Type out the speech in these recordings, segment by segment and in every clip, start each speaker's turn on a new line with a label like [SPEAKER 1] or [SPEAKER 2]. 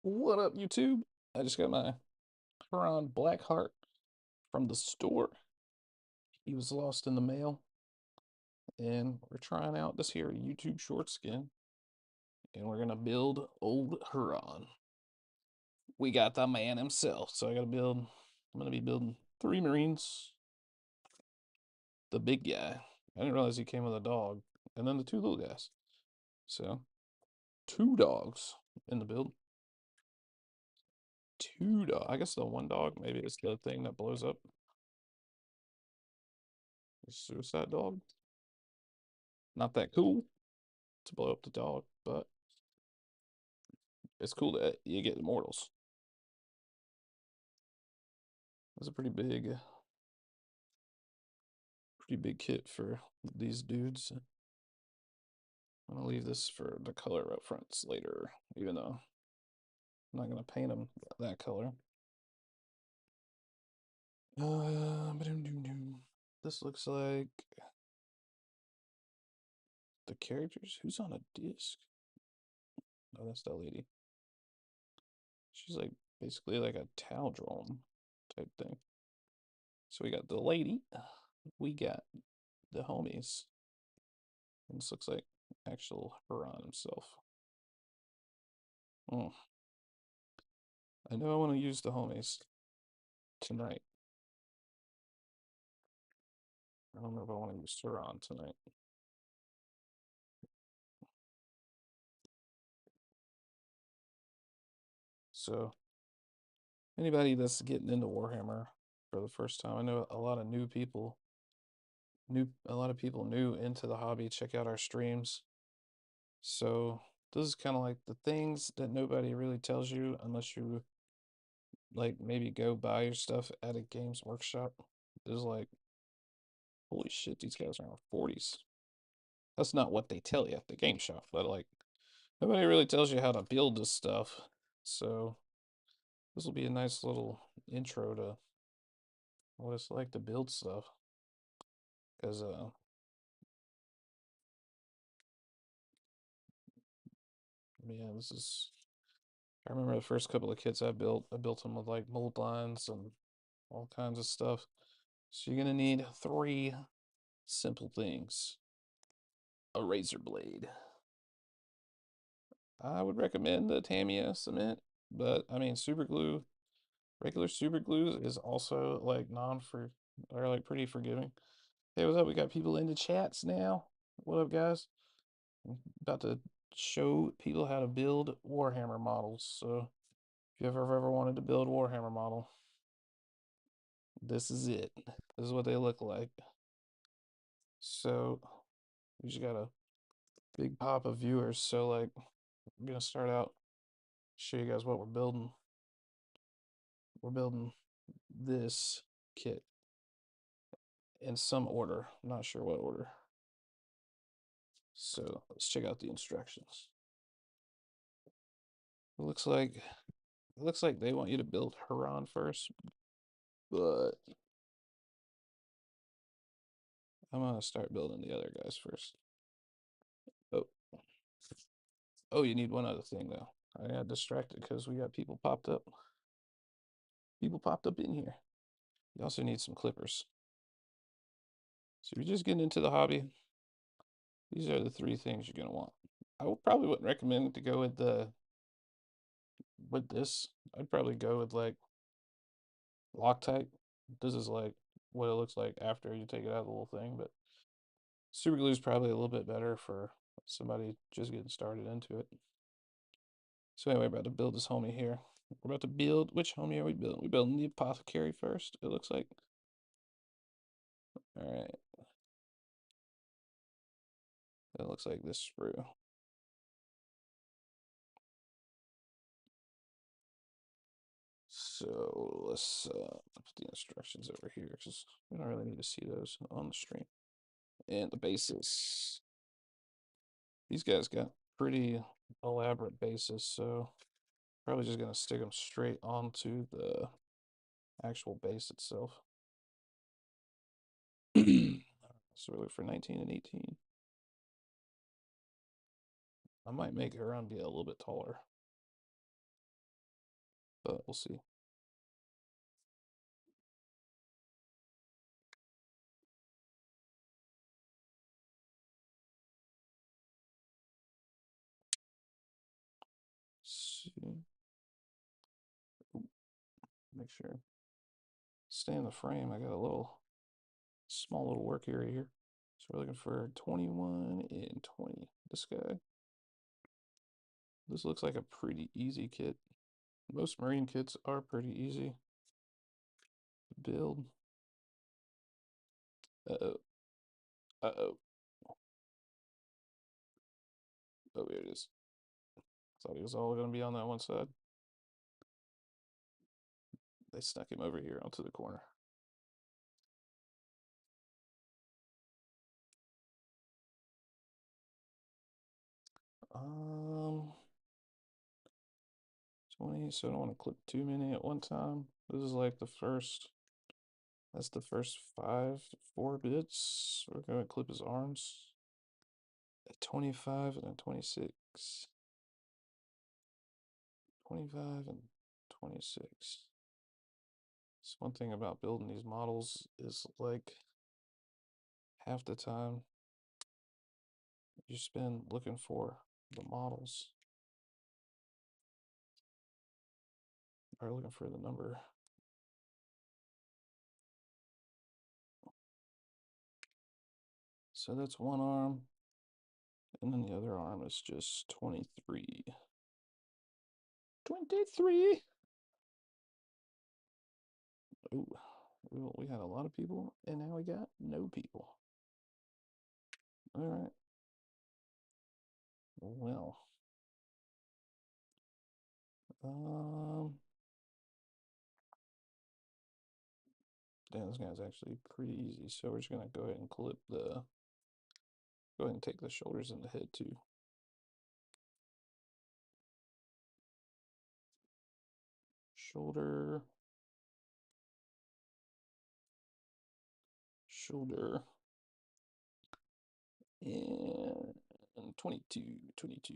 [SPEAKER 1] What up, YouTube? I just got my Huron Blackheart from the store. He was lost in the mail, and we're trying out this here YouTube short skin, and we're gonna build old Huron. We got the man himself, so I'm gonna be building 3 Marines, the big guy. I didn't realize he came with a dog, and then the 2 little guys. So, 2 dogs in the build. 2 dogs. I guess the one dog, maybe it's the thing that blows up. The suicide dog. Not that cool to blow up the dog, but it's cool that you get immortals. That's a pretty big kit for these dudes. I'm gonna leave this for the color up fronts later, even though I'm not gonna paint them that color. This looks like the characters. Who's on a disc? Oh, that's that lady. She's like basically like a Taldrome type thing. So we got the lady, we got the homies. And this looks like actual Huron himself. Mm. I know I want to use the homies tonight. I don't know if I want to use Huron tonight. So, anybody that's getting into Warhammer for the first time, I know a lot of new people, a lot of people new into the hobby. Check out our streams. So, this is kind of like the things that nobody really tells you unless you like maybe go buy your stuff at a Games Workshop. There's like, holy shit, these guys are in their 40s. That's not what they tell you at the game shop, but like nobody really tells you how to build this stuff. So this will be a nice little intro to what it's like to build stuff. Because yeah, this is I remember the first couple of kits I built. I built them with like mold lines and all kinds of stuff. So you're gonna need 3 simple things. A razor blade. I would recommend the Tamiya cement, but I mean super glue, regular super glue is also like non for or like pretty forgiving. Hey, what's up? We got people in the chats now. What up, guys? I'm about to show people how to build Warhammer models. So if you ever wanted to build Warhammer model, this is it. This is what they look like. So we just got a big pop of viewers. So like I'm gonna start out, show you guys what we're building. We're building this kit in some order. I'm not sure what order. So let's check out the instructions. It looks like they want you to build Huron first, but I'm gonna start building the other guys first. Oh, oh, you need one other thing though. I got distracted because we got people popped up. People popped up in here. You also need some clippers. So if you're just getting into the hobby, these are the 3 things you're gonna want. Probably wouldn't recommend to go with this. I'd probably go with like Loctite. This is like what it looks like after you take it out of the little thing, but super glue is probably a little bit better for somebody just getting started into it. So anyway, we're about to build this homie here. We're about to build, which homie are we building? We're building the apothecary first, it looks like. All right. That looks like this sprue. So let's put the instructions over here because we don't really need to see those on the stream. And the bases. These guys got pretty elaborate bases, so probably just gonna stick them straight onto the actual base itself. So we're looking for 19 and 18. I might make Huron be a little bit taller. but we'll see. See. Ooh, make sure. Stay in the frame. I got a little small little work area here. So we're looking for 21 and 20. This guy. This looks like a pretty easy kit. Most marine kits are pretty easy to build. Uh-oh. Uh-oh. Oh, here it is. Thought he was all going to be on that one side. They snuck him over here onto the corner. Um, 20, so I don't want to clip too many at one time. This is like the first, that's the first 4 bits. We're going to clip his arms. A 25 and a 26. 25 and 26. So one thing about building these models is like half the time you spend looking for the models or looking for the number. So that's one arm, and then the other arm is just 23. 23! Ooh, we had a lot of people, and now we got no people. All right. Well, damn, this guy's actually pretty easy. So we're just gonna go ahead and clip the, go ahead and take the shoulders and the head too. Shoulder, shoulder, and 22, 22.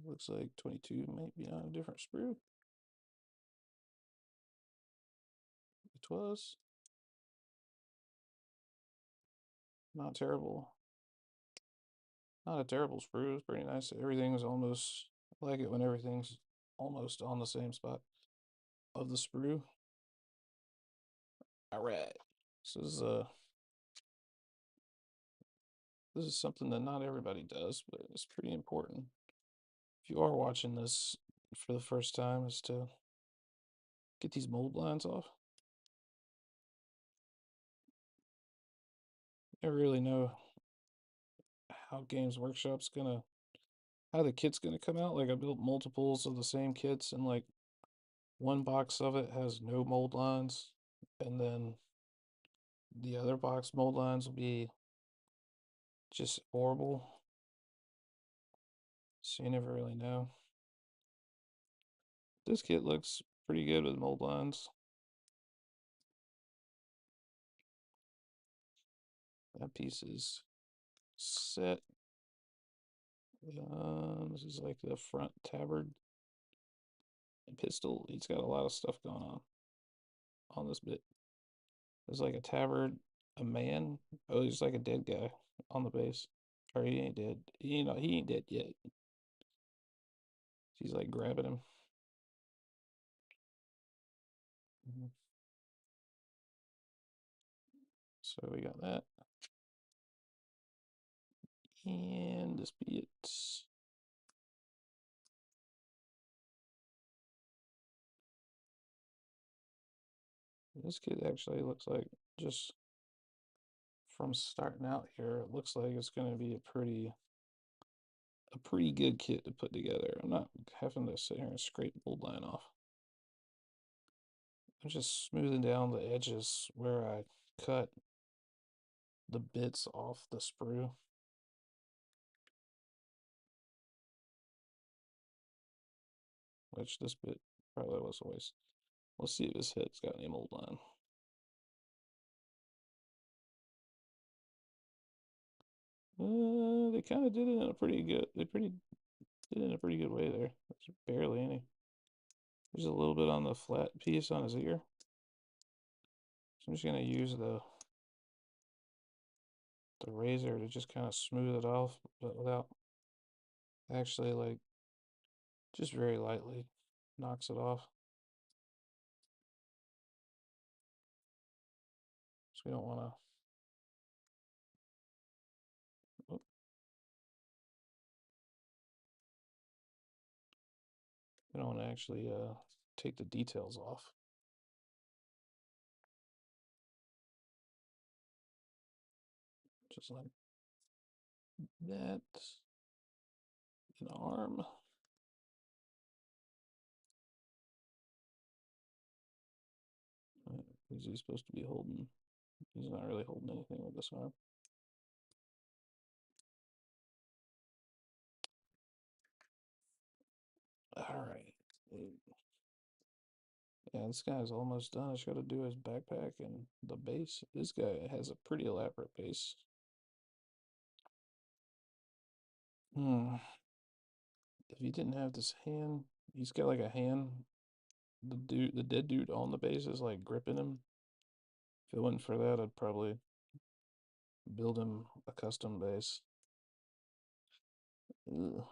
[SPEAKER 1] Looks like 22 might be on a different sprue. It was. Not terrible. Not a terrible sprue. It's pretty nice. Everything's almost, I like it when everything's almost on the same spot of the sprue. All right. So this is something that not everybody does, but it's pretty important. If you are watching this for the first time, is to get these mold lines off. Never really know how Games Workshop's gonna, how the kit's gonna come out. Like I built multiples of the same kits, and like one box of it has no mold lines, and then the other box mold lines will be just horrible. So you never really know. This kit looks pretty good with mold lines. That piece is set. This is like the front tabard and pistol. He's got a lot of stuff going on this bit. There's like a tabard, a man. Oh, there's like a dead guy on the base. Or he ain't dead. He ain't dead yet. She's like grabbing him. So we got that. And this be it. This kid actually looks like, just from starting out here, it looks like it's going to be a pretty good kit to put together. I'm not having to sit here and scrape mold line off. I'm just smoothing down the edges where I cut the bits off the sprue. Which this bit probably was a waste. Let's see if this head's got any mold line. They kind of did it in a pretty good. Did it in a pretty good way there. There's barely any. There's a little bit on the flat piece on his ear. So I'm just gonna use the razor to just kind of smooth it off, but without actually like just very lightly knocks it off. So we don't want to. We don't want to actually take the details off. Just like that. An arm. Is he supposed to be holding? He's not really holding anything with this arm. All right. Yeah, this guy's almost done. I just got to do his backpack and the base. This guy has a pretty elaborate base. Hmm. If he didn't have this hand, he's got like a hand. The dead dude on the base is like gripping him. If it wasn't for that, I'd probably build him a custom base. Ugh.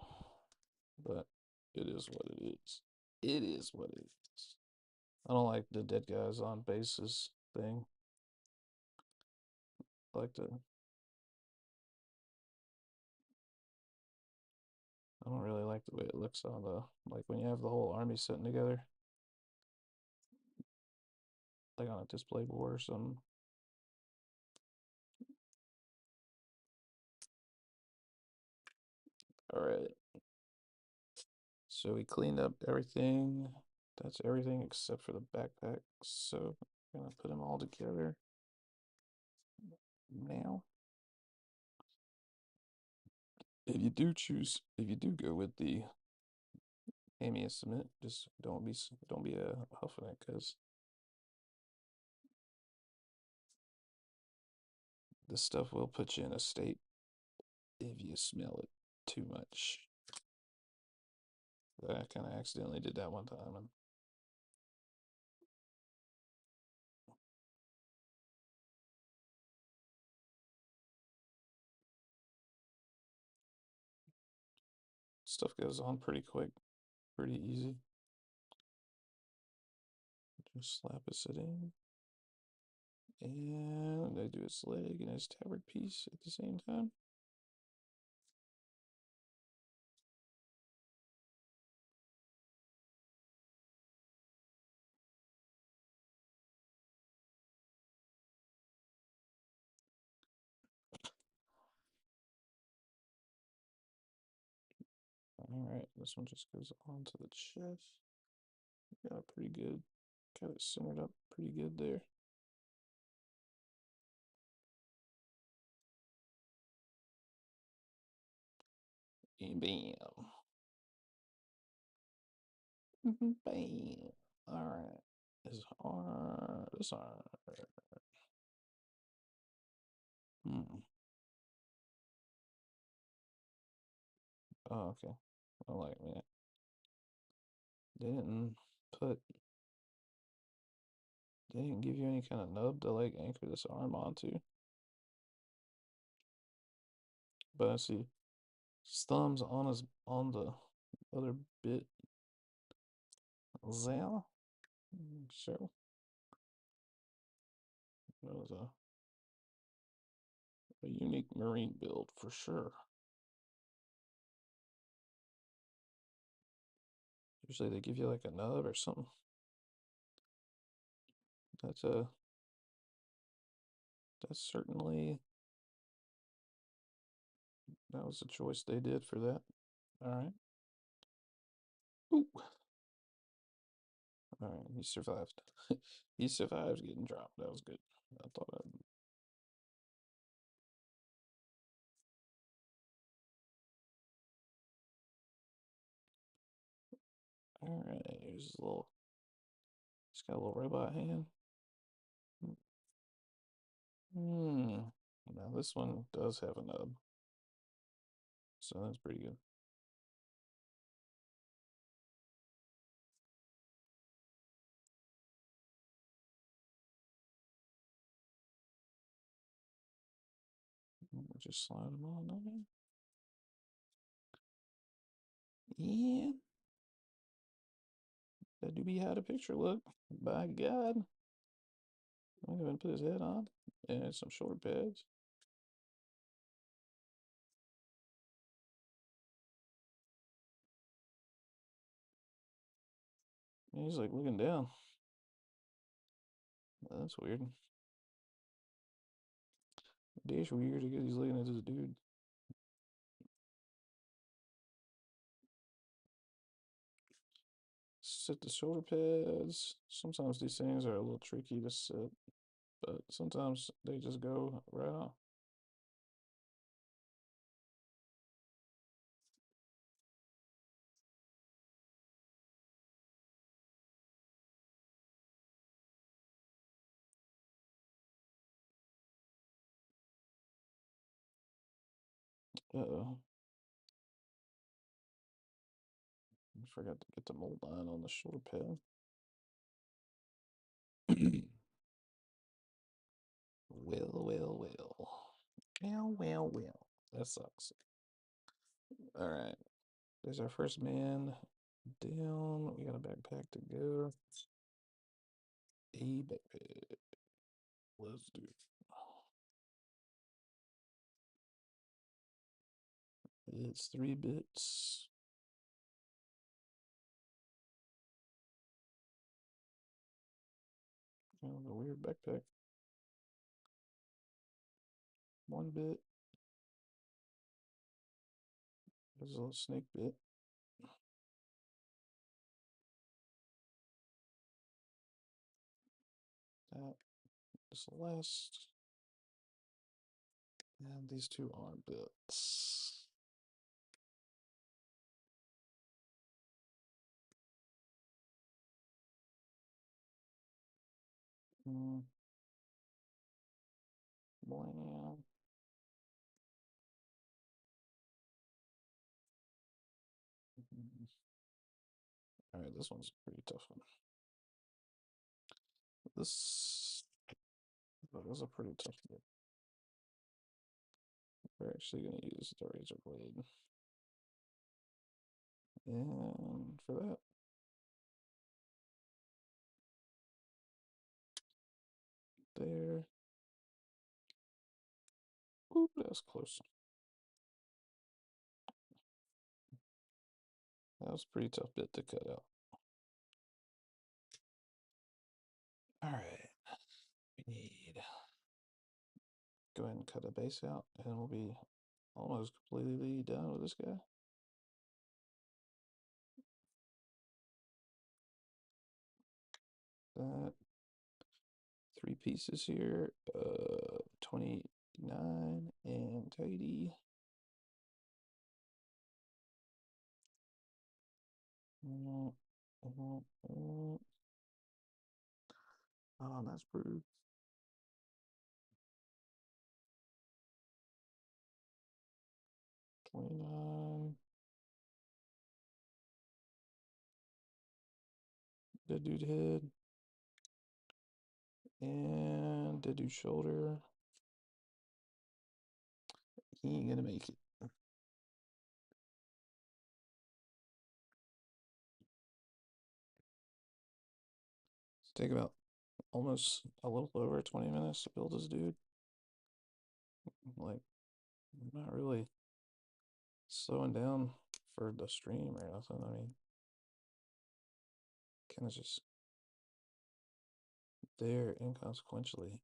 [SPEAKER 1] But it is what it is. It is what it is. I don't like the dead guys on bases thing. I like to. I don't really like the way it looks on the like when you have the whole army sitting together, like on a display board or something. All right. So we cleaned up everything. That's everything except for the backpack. So I'm gonna put them all together now. If you do go with the Amious cement, just don't be huffing it, because this stuff will put you in a state if you smell it too much. I kind of accidentally did that one time, and stuff goes on pretty quick, pretty easy. Just slap a sitting, and I do his leg and his tabard piece at the same time. All right, this one just goes onto the chest. Got it pretty good. Got it centered up pretty good there. And bam. Bam. All right. This arm. Hmm. Oh, okay. I like that. They didn't put. They didn't give you any kind of nub to like anchor this arm onto. But I see his thumbs on the other bit. There. So that was a unique marine build for sure. Usually they give you like a nub or something. That's a that's certainly that was a choice they did for that. All right. Ooh. All right, he survived. He survived getting dropped. That was good. I thought I'd. All right, here's his little. He's got a little robot hand. Hmm. Now this one does have a nub, so that's pretty good. Just slide them on there. Yeah. That do be how the picture look. By God. I'm gonna put his head on. And some shoulder pads. And he's like looking down. That's weird. Dash weird because he's looking at this dude. Set the shoulder pads. Sometimes these things are a little tricky to set, but sometimes they just go right on. Uh-oh. I forgot to get the mold line on the shoulder pad. Well, well, well. Well, well, well. That sucks. All right. There's our first man down. We got a backpack to go. A backpack. Let's do it. It's 3 bits. Oh, a weird backpack. 1 bit. There's a little snake bit. That is the last. And these 2 arm bits. Blam. All right, this one's a pretty tough one. This was a pretty tough bit. We're actually going to use the razor blade. And for that, there. Oop, that was close. That was a pretty tough bit to cut out. All right, we need go ahead and cut a base out, and we'll be almost completely done with this guy. That 3 pieces here, 29 and tidy. Oh, that's rude. 29. Dead dude head. And dead dude shoulder. He ain't gonna make it. It's take about almost a little over 20 minutes to build this dude. Like, not really slowing down for the stream or nothing. I mean, kind of just there inconsequentially.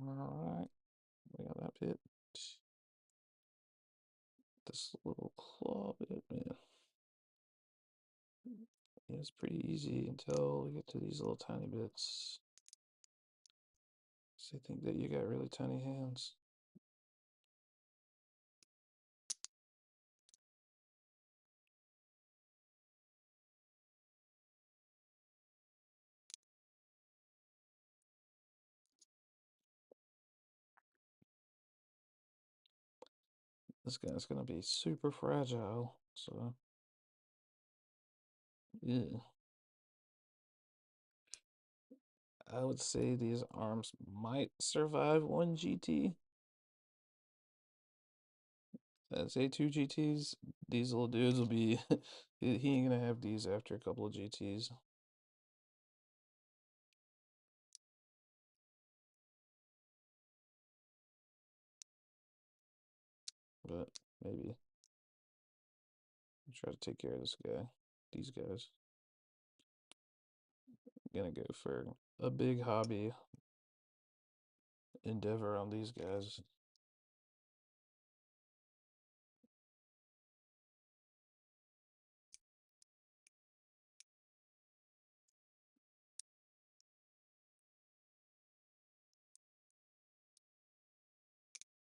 [SPEAKER 1] Alright, we got that bit. This little claw bit, man. Yeah, it's pretty easy until we get to these little tiny bits. So I think that you got really tiny hands. This guy's gonna be super fragile. So, yeah. I would say these arms might survive one GT. I'd say two GTs. These little dudes will be. He ain't gonna have these after a couple of GTs. But maybe try to take care of this guy. These guys. I'm gonna go for a big hobby endeavor on these guys.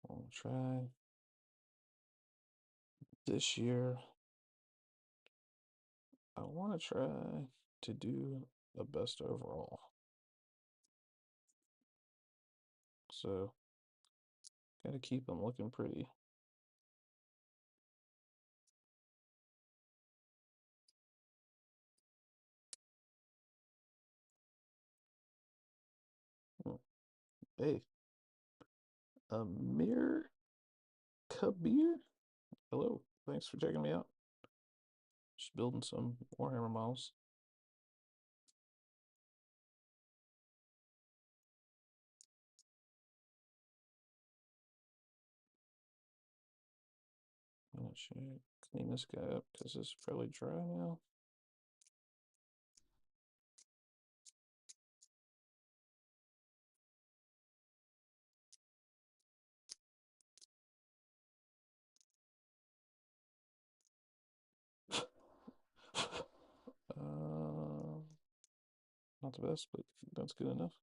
[SPEAKER 1] I'll try this year. I want to try to do a best overall. So, gotta keep them looking pretty. Hmm. Hey, Amir Kabir? Hello, thanks for checking me out. Just building some Warhammer models. I'm gonna clean this guy up because it's probably dry now. Uh, Not the best, but that's good enough.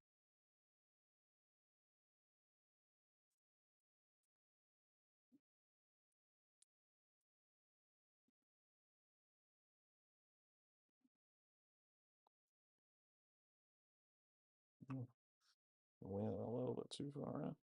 [SPEAKER 1] Mm. Went a little bit too far out.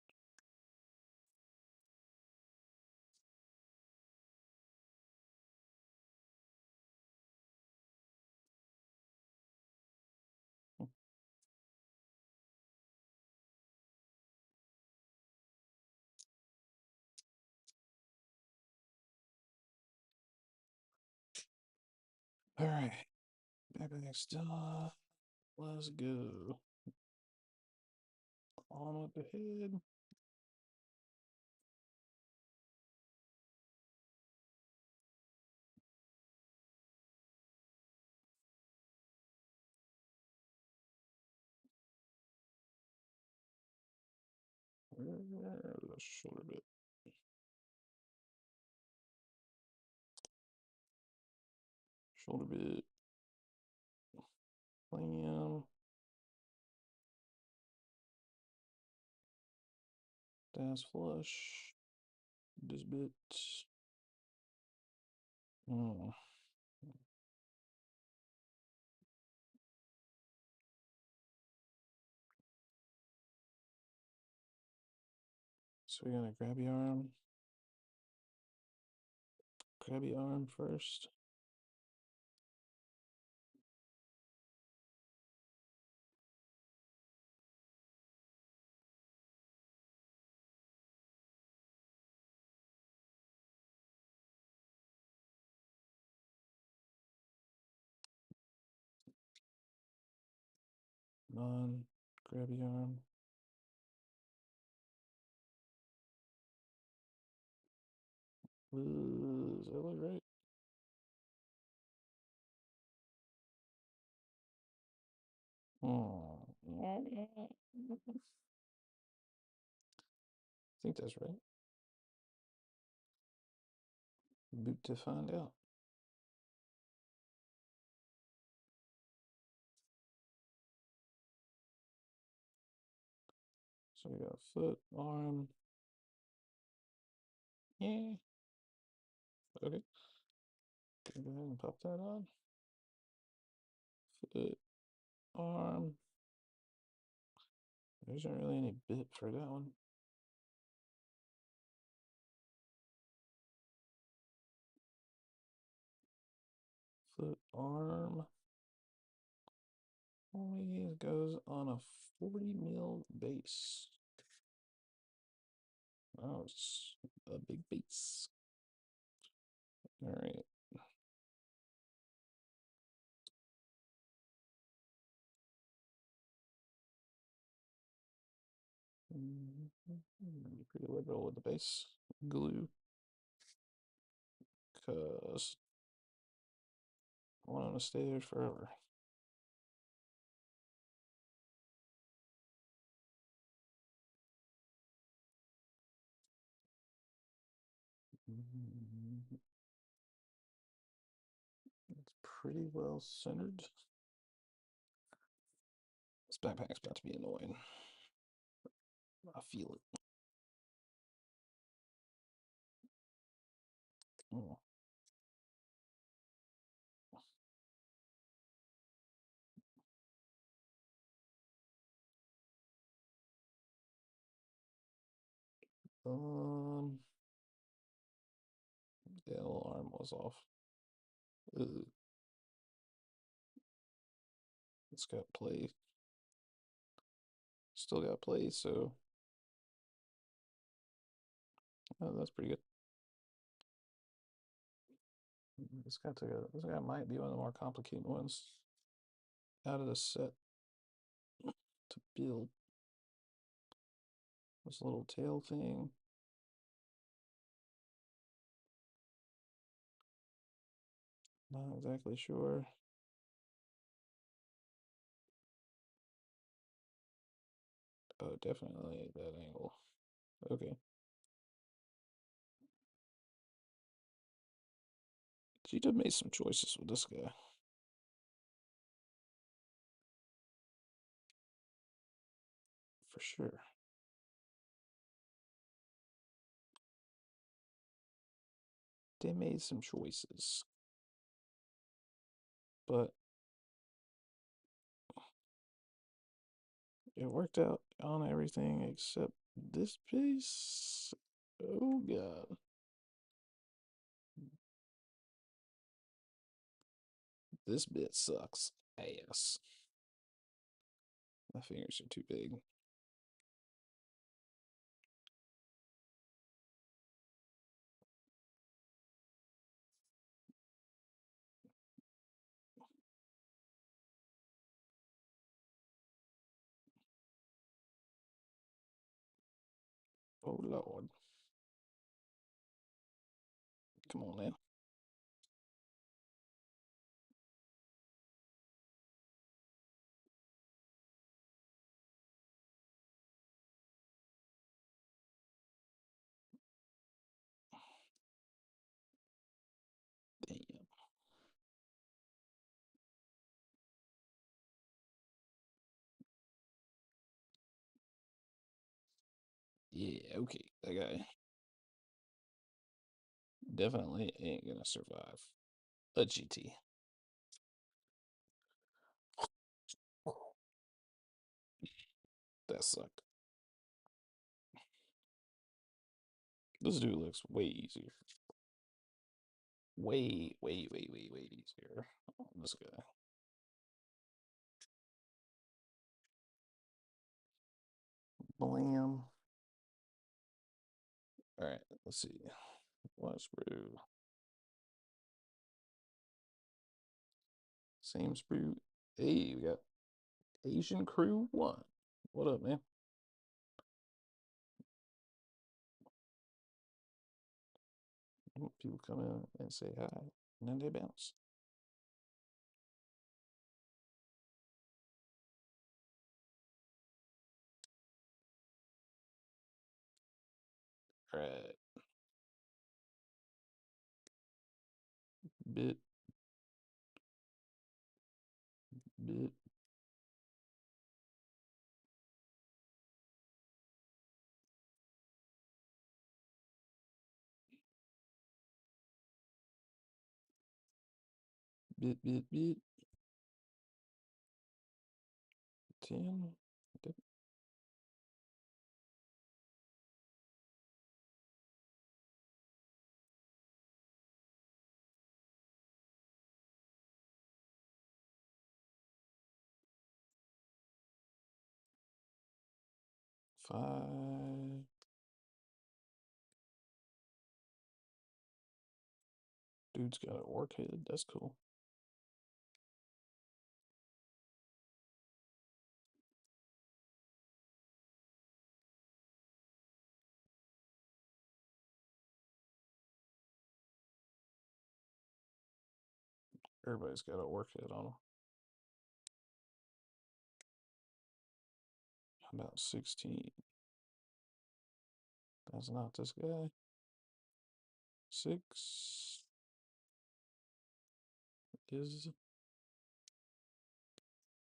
[SPEAKER 1] All right, backpack stuff. Let's go. On with the head. The shoulder bit. Shoulder bit. Lamb. Das flush. This bit. Hmm. So we're gonna grabby arm first. Non grabby arm. Does that look right? I think that's right. Boot to find out. So we got foot, arm. Yeah. Okay. Go ahead and pop that on. Foot, arm. There isn't really any bit for that one. The arm always goes on a 40 mil base. Oh, it's a big base. All right. Pretty liberal with the base glue, because I want to stay there forever. It's pretty well centered. This backpack's about to be annoying. I feel it. Oh. The alarm was off. Ugh. It's got play. Still got play, so that's pretty good. This guy might be one of the more complicated ones out of the set to build. This little tail thing. Not exactly sure. Oh, definitely that angle. Okay. She did make some choices with this guy. For sure. They made some choices. But it worked out on everything except this piece. Oh, God. This bit sucks ass. My fingers are too big. Oh, Lord. Come on, man. Damn. Yeah, okay. That guy definitely ain't gonna survive a GT. That sucked. This dude looks way easier. Way easier. Oh, this guy. Blam. Alright, let's see. Watch brew. Same sprue. Hey, we got Asian Crew 1. What up, man? People come in and say hi, and then they bounce. Alright. Bit. Bit. Bit. 10. 5. Dude's got an orchid. That's cool. Everybody's got an orchid on them. How about 16? That's not this guy. 6 is.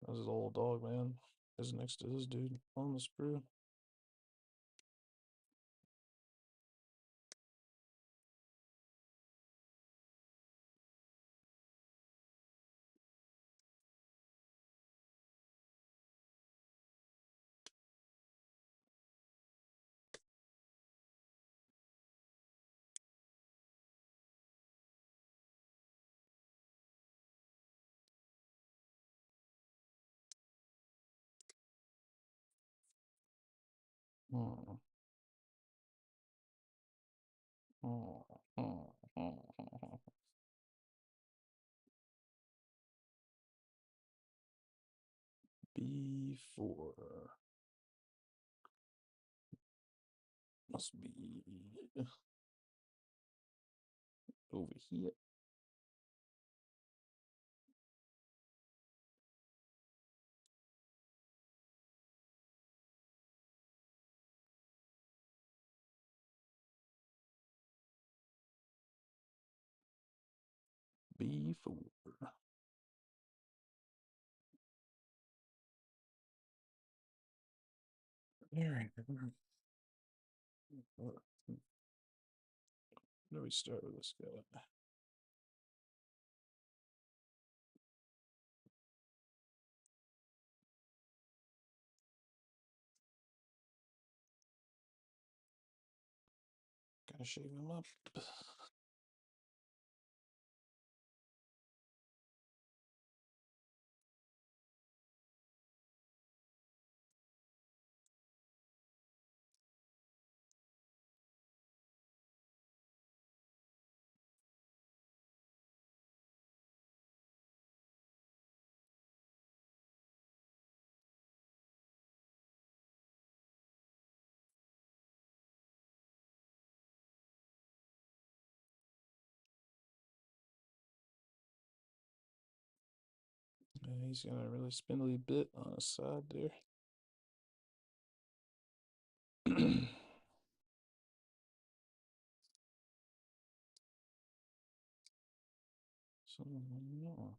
[SPEAKER 1] That's his old dog, man. Is next to this dude on the sprue. Hmm. Hmm. Hmm. Hmm. B4 must be over here. B4. All right. Where do we start with this guy? Gotta shave him up. Yeah, he's got a really spindly bit on his side there. So, no.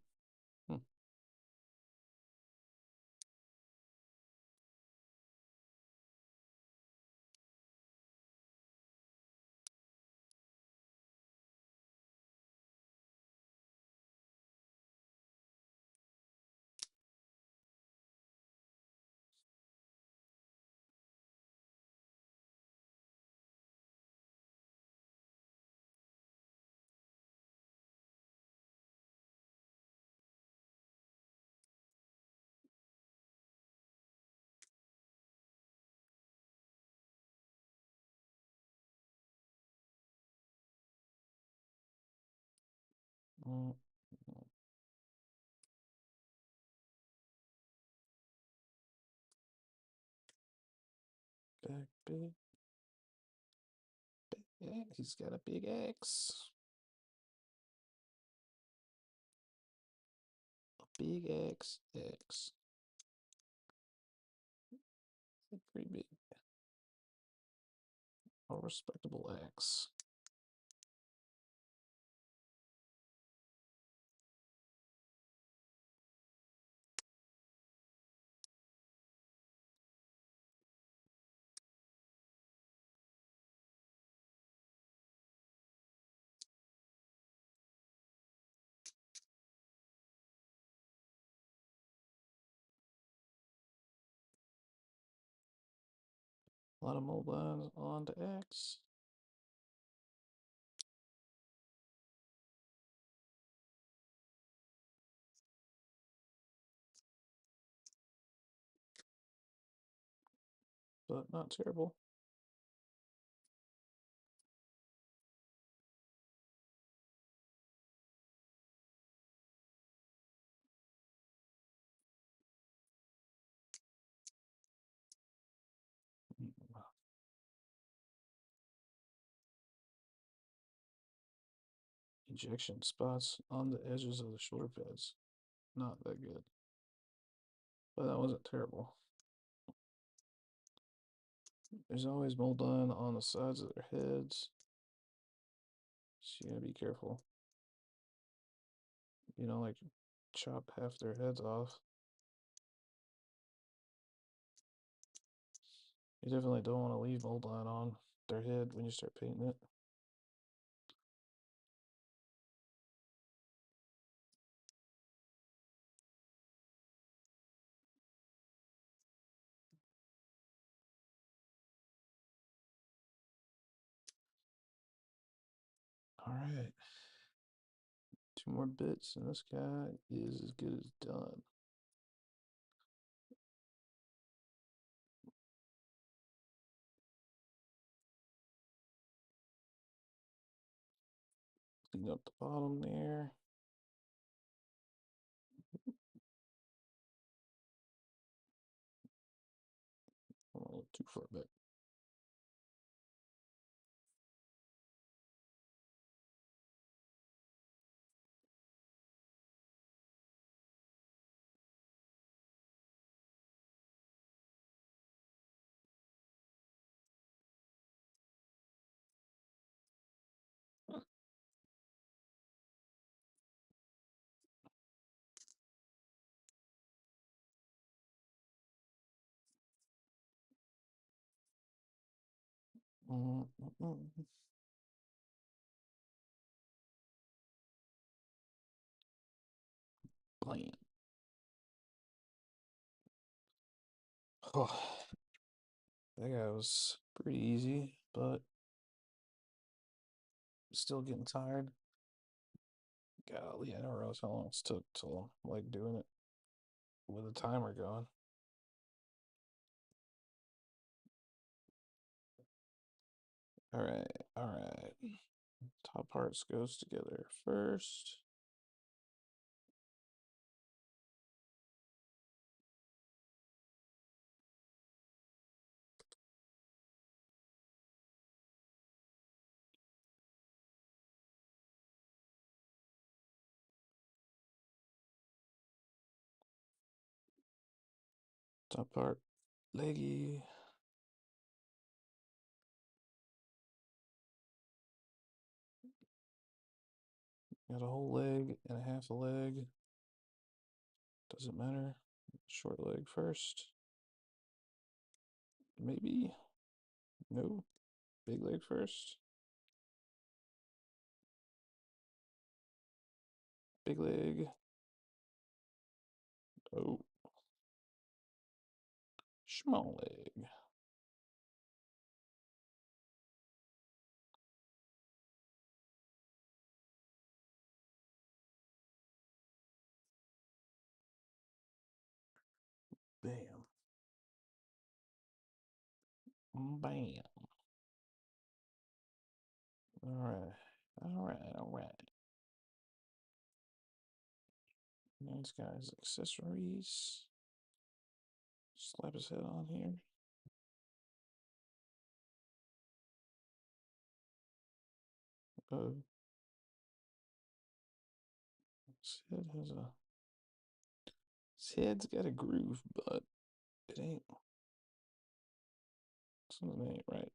[SPEAKER 1] Mm. Big, big, big. He's got a big axe. A big axe. Axe. Pretty big. A respectable axe. A lot of mobiles on to axe. But not terrible. Ejection spots on the edges of the shoulder pads. Not that good. But that wasn't terrible. There's always mold on the sides of their heads. So you gotta be careful. You know, like chop half their heads off. You definitely don't want to leave mold on their head when you start painting it. All right. 2 more bits, and this guy is as good as done. Clean up the bottom there. I'm a little too far back. Blam. Oh, that guy was pretty easy, but still getting tired. Golly, I never realized how long it took till like doing it with a timer going. All right. Top parts goes together first. Top part, leggy. Got a whole leg and a half a leg. Doesn't matter. Short leg first. Maybe. No. Big leg first. Big leg. Oh. Small leg. Bam. Bam. Alright. Alright. Nice guys. Accessories. Slap his head on here. His head has a. His head's got a groove, but it ain't. Something ain't right.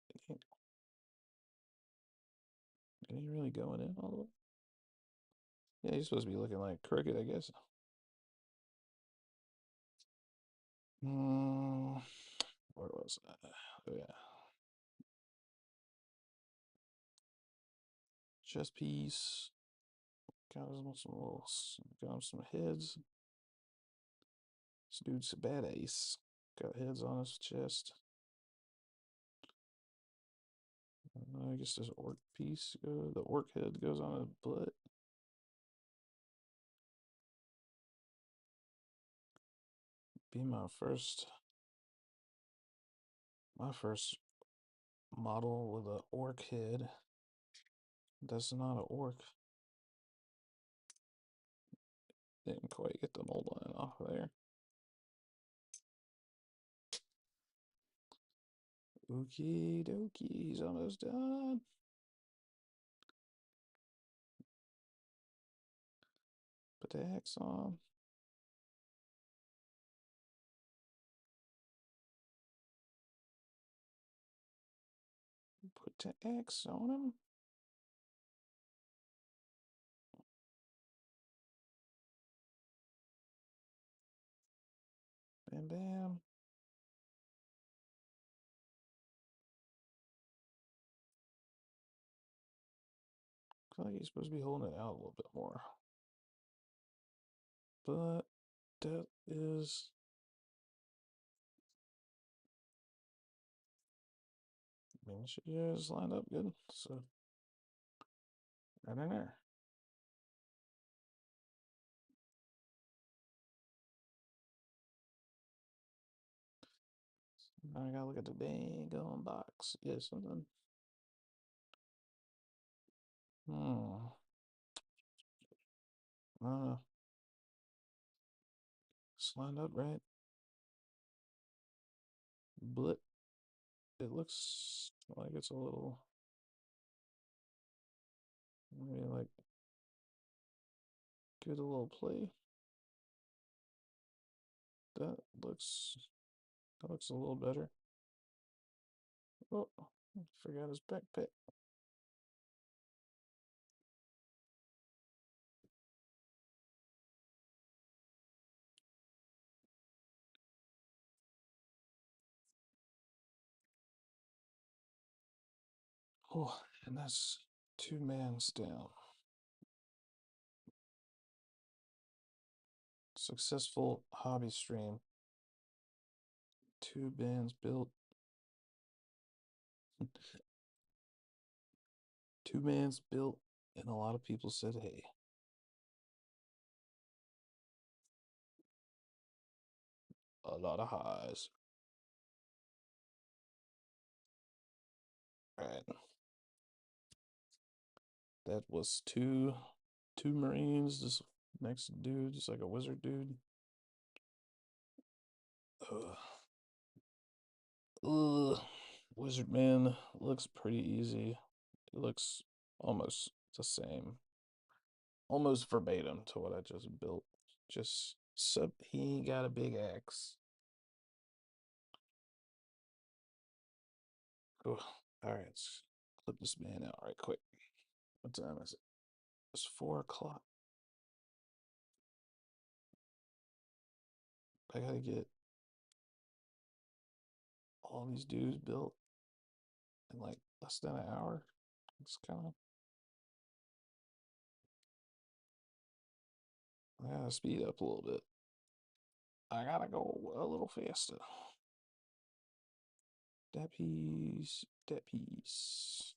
[SPEAKER 1] It ain't. It ain't really going in all the way. Yeah, he's supposed to be looking like crooked, I guess. Where was that? Oh yeah. Chest piece. Got him some heads. This dude's a badass. Got heads on his chest. I guess this orc piece, the orc head goes on his butt. Be my first My first model with a orc head. That's not an orc. Didn't quite get the mold line off there. Okie dokie, he's almost done. Put the X on. Put the X on him. Bam, bam. I feel like he's supposed to be holding it out a little bit more. But that is... I mean, she just lined up good. So, right in there. Now I gotta look at the dang on box. Yeah, something. Hmm. I don't know. It's lined up right. But it looks like it's a little... Maybe like... Give it a little play. That looks... That looks a little better. Oh, I forgot his backpack. Oh, and that's 2 mans down. Successful hobby stream. 2 bands built. 2 mans built, and a lot of people said, hey. A lot of highs. Alright. That was two Marines. This next dude, just like a wizard dude. Ugh. Ugh. Wizard man looks pretty easy. It looks almost the same. Almost verbatim to what I just built. Just sub he ain't got a big axe. Ugh. Alright, let's clip this man out right quick. What time is it? It's 4 o'clock. I gotta get all these dudes built in like less than an hour. It's kind of... I gotta speed up a little bit. I gotta go a little faster. That piece, that piece.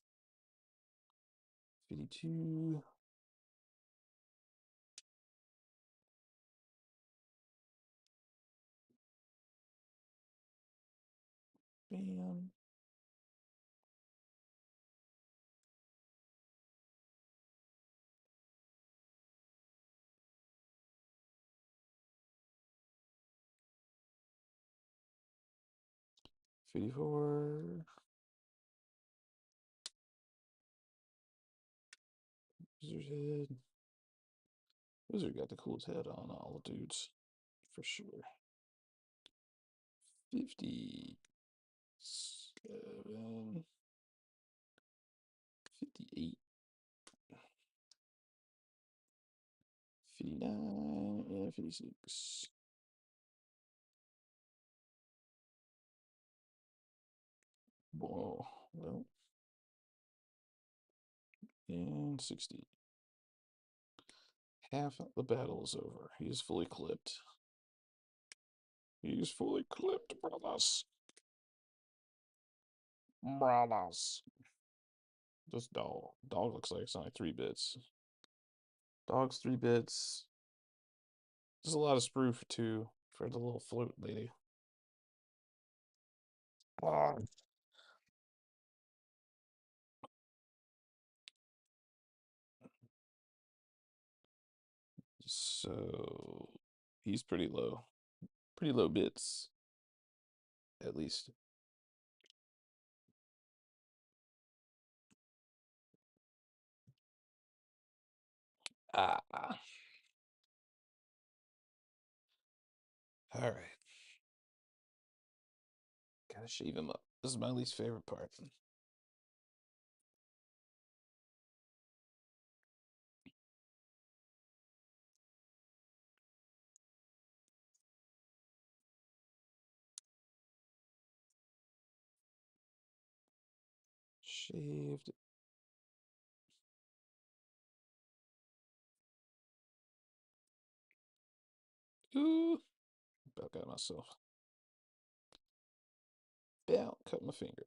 [SPEAKER 1] 52. Bam. $54. Wizard head. Wizard got the coolest head on all the dudes, for sure. 57. 58. 59 and 56. Whoa, well, and 60. Half the battle is over. He is fully clipped. He is fully clipped, brothers. Brothers. This dog. Dog looks like it's only 3 bits. Dog's 3 bits. There's a lot of sprue for 2 for the little float lady. Ah. So he's pretty low bits, at least. Ah, all right. Gotta shave him up. This is my least favorite part. Shaved. Ooh, about got myself. About cut my finger.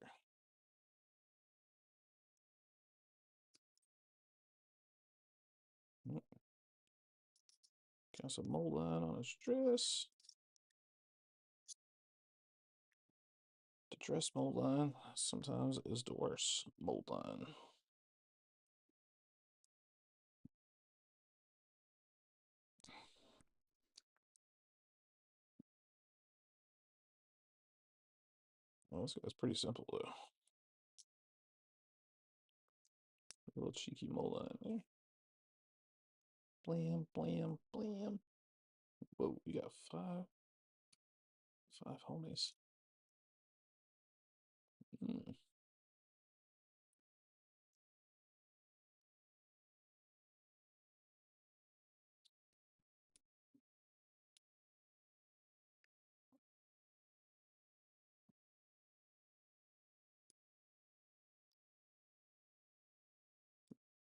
[SPEAKER 1] Mm, got some mold line on his dress. The dress mold line sometimes is the worst mold line. Well, this guy's pretty simple though. A little cheeky mold line there. Blam, blam, blam. Whoa, we got five homies. Mm.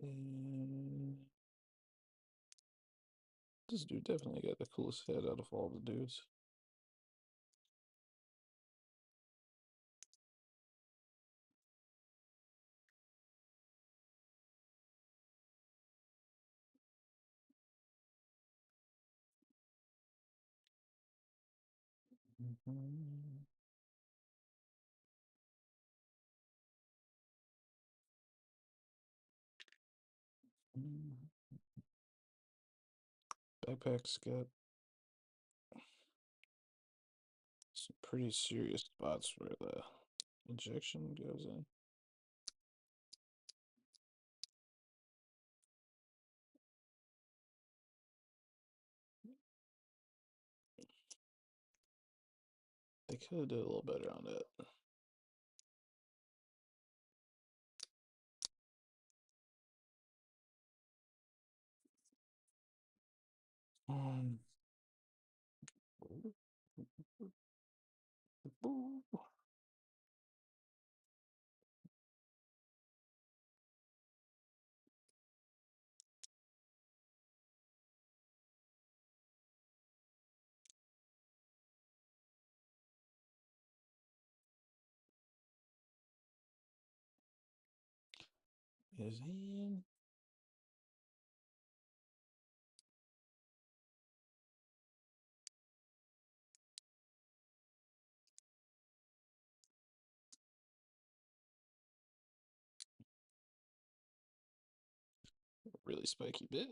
[SPEAKER 1] And this dude definitely got the coolest head out of all the dudes. Mhm. Backpack's got some pretty serious spots where the injection goes in. They could have did a little better on that. Um, his hand. Really spiky bit.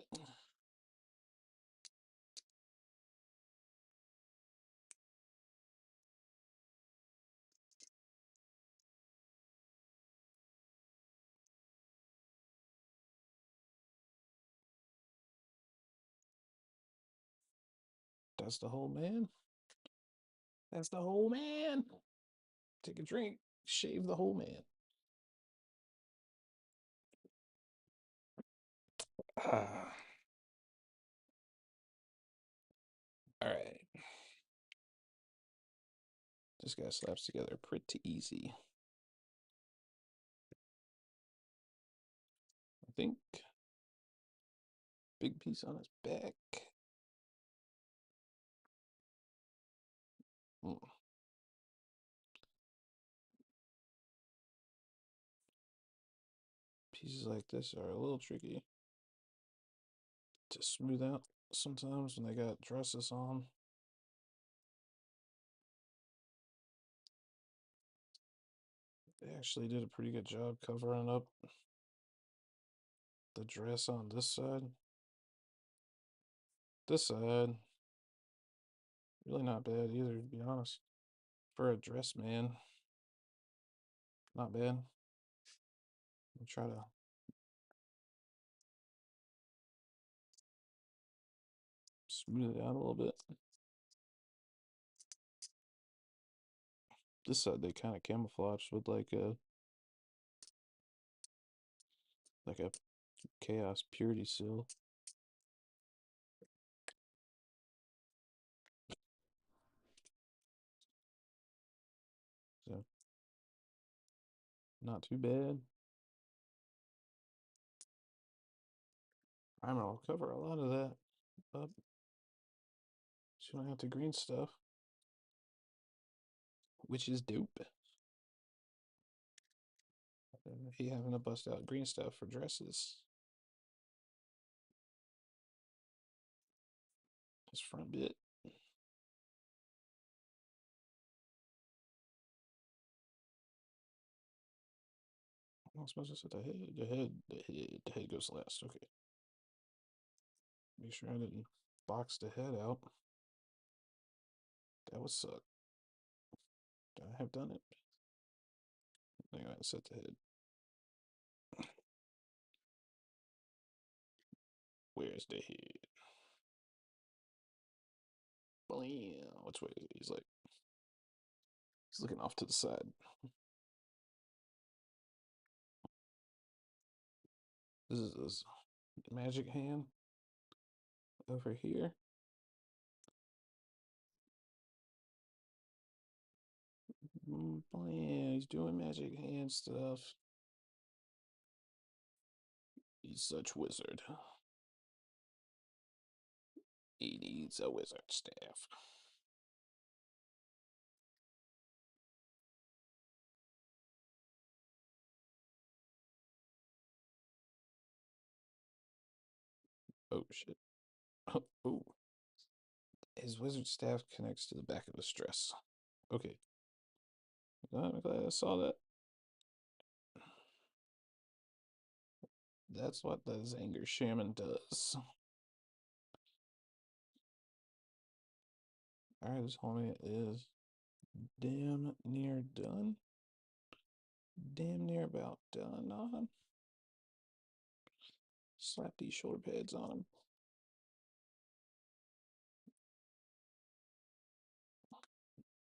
[SPEAKER 1] That's the whole man. That's the whole man. Take a drink. Shave the whole man. Ah. All right. This guy slaps together pretty easy. I think. Big piece on his back. Mm. Pieces like this are a little tricky to smooth out sometimes when they got dresses on. They actually did a pretty good job covering up the dress on this side. This side, really not bad either, to be honest. For a dress man, not bad. I'll try to smooth it out a little bit. This side they kind of camouflaged with like a chaos purity seal. So not too bad. Primer will cover a lot of that up. So you don't have to green stuff, which is dope. He having to bust out green stuff for dresses. His front bit. I'm not supposed to set the head. The head goes last. Okay. Make sure I didn't box the head out. That would suck. Did I have done it? I think I set the head. Where's the head? Blam. Which way is it? He's looking off to the side. This is his magic hand over here. Blam. He's doing magic hand stuff. He's such wizard. He needs a wizard staff. Oh shit. Oh. His wizard staff connects to the back of his dress. Okay. I'm glad I saw that. That's what the Zanger Shaman does. Alright, this homie is damn near done. Damn near about done on. Slap these shoulder pads on him.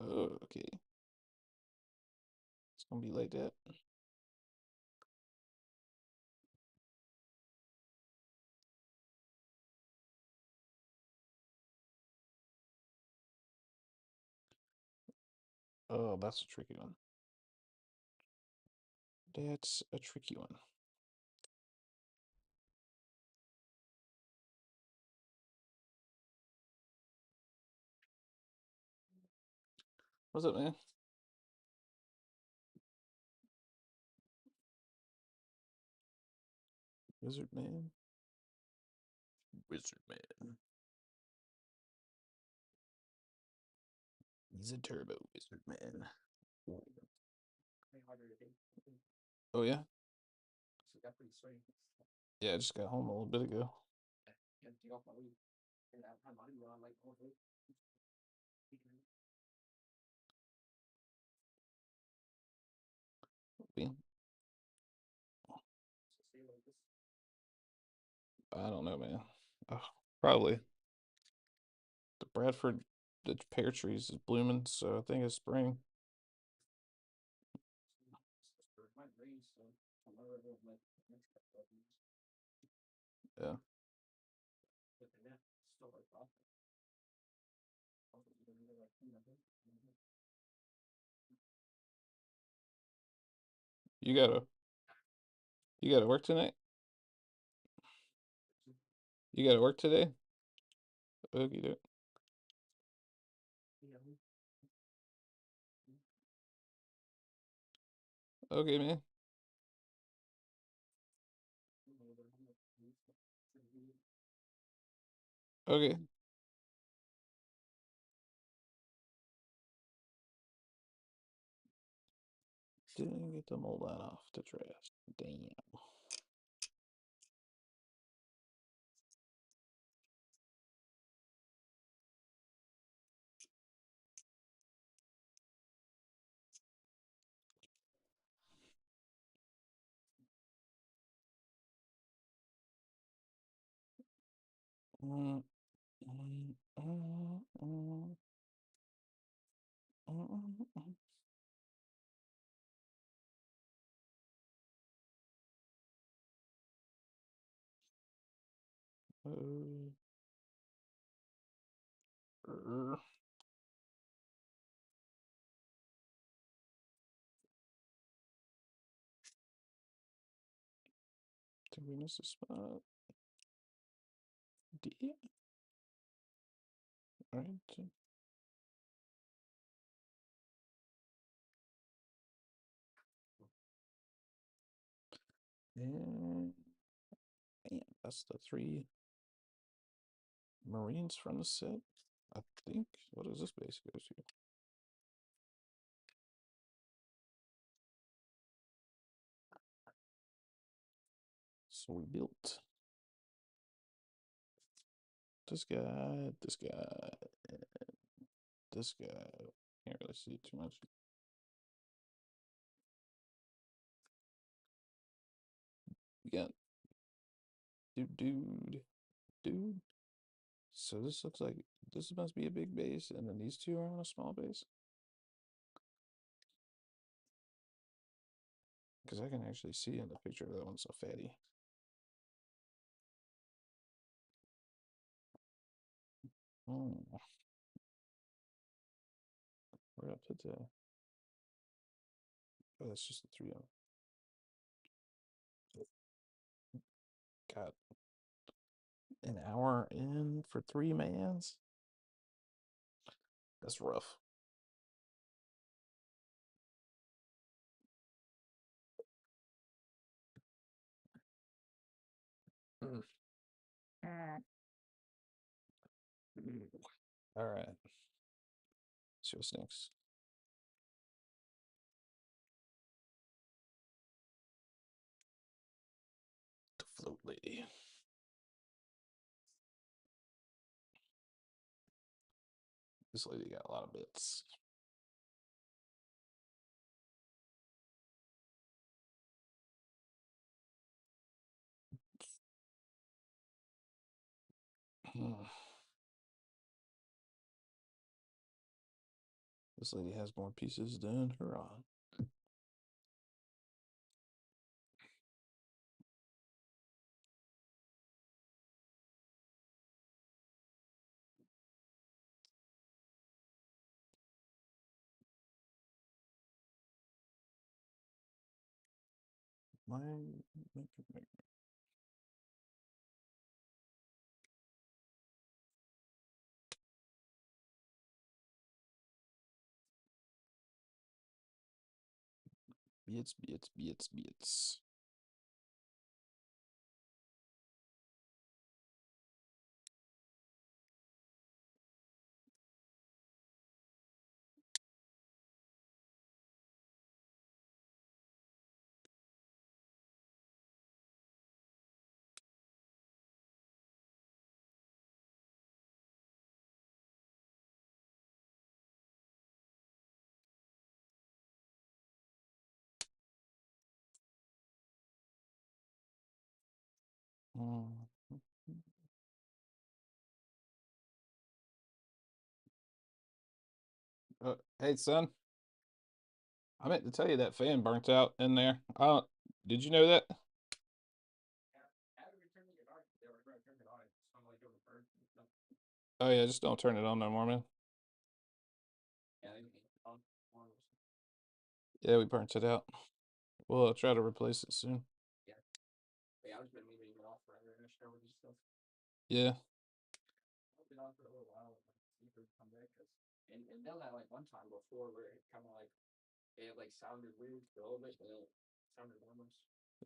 [SPEAKER 1] Oh, okay. It's gonna be like that. Oh, that's a tricky one. That's a tricky one. What's up, man? Wizard man. Wizard man. He's a turbo wizard man. Oh yeah? Yeah, I just got home a little bit ago. I don't know, man. Oh, probably. The Bradford, the pear trees is blooming, so I think it's spring. Yeah. You gotta you gotta work tonight? You gotta work today? Okay, dude. Okay, man. Okay. Didn't get the mold line off the trash. Damn. Mm, mm, mm, mm, mm. Uh, er, Did we miss a spot? D. Right. And damn, that's the 3 Marines from the set. I think. What does this base go to? So we built this guy, this guy, and this guy. Can't really see it too much. We got dude. So this looks like this must be a big base, and then these two are on a small base. Because I can actually see in the picture that one's so fatty. Oh, where did I put that? Oh, that's just the 3 of them. Got an hour in for 3 mans. That's rough. Mm. All right. See what's next. The float lady. This lady got a lot of bits. This lady has more pieces than Huron. My bits. Mm. Hey, son. I meant to tell you that fan burnt out in there. Did you know that? Oh yeah, just don't turn it on no more, man. Yeah, we burnt it out. We'll try to replace it soon. Yeah.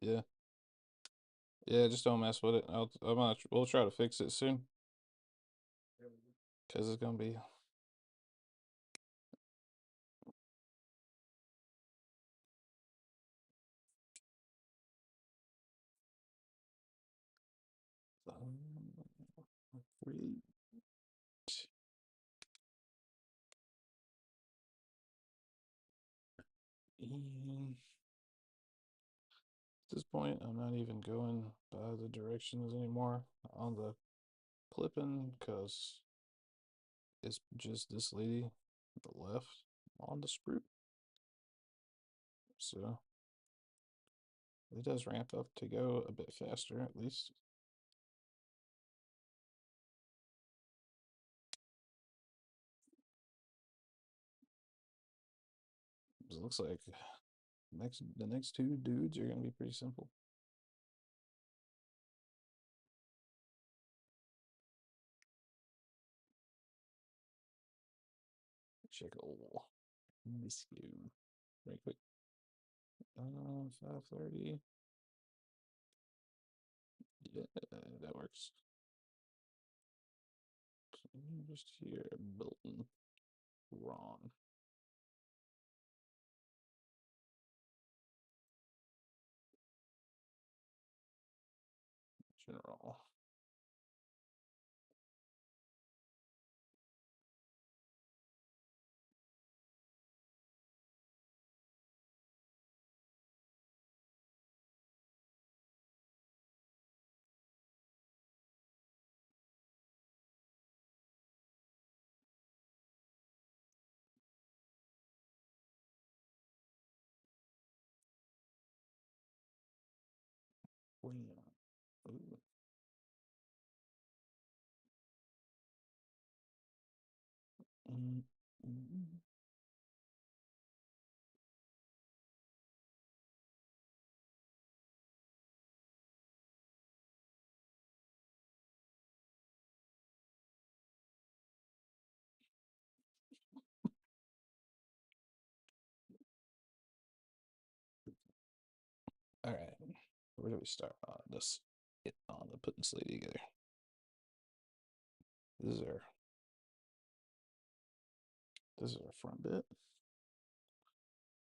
[SPEAKER 1] Yeah. Yeah, just don't mess with it. We'll try to fix it soon. Cause it's gonna be And at this point, I'm not even going by the directions anymore on the clipping because it's just this lady, the left, on the sprue. So it does ramp up to go a bit faster, at least. It looks like the next two dudes are gonna be pretty simple. Check oh miss you. Very quick. 5:30. Yeah, that works. Just here, building Huron. General. William. Ooh. Mm, mm. All right, where do we start on this? Get on the putting slate together. This is our this is our front bit.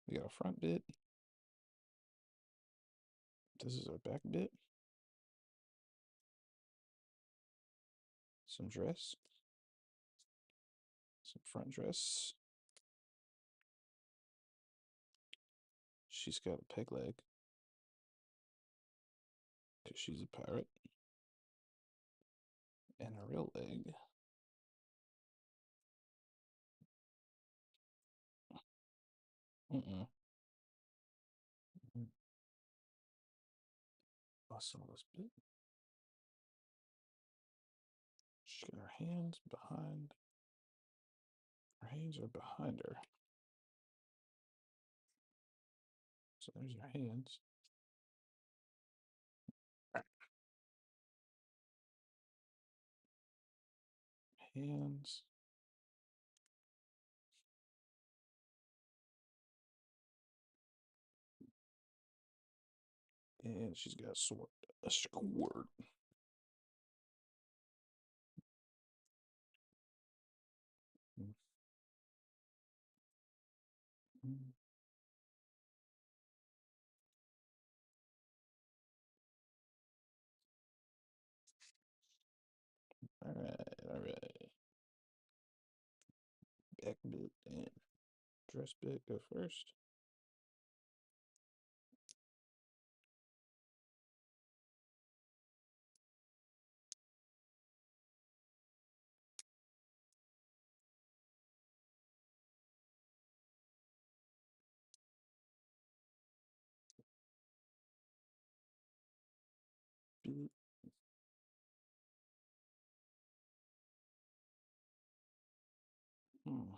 [SPEAKER 1] We got a front bit. This is our back bit. Some dress. Some front dress. She's got a peg leg because she's a pirate. And a real leg. Mm-mm. Bustle this bit. She's got her hands behind. Her hands are behind her. So there's her hands. Hands. And she's got a sword. A sword. All right, all right. Back bit and dress bit go first. Bit. Hmm.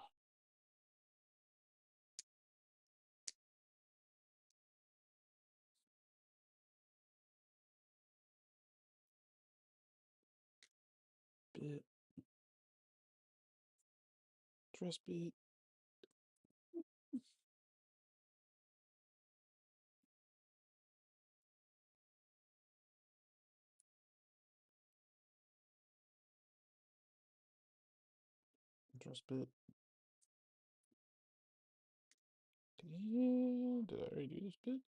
[SPEAKER 1] Bit. Dress bit. Dress bit. And did I already do this bit?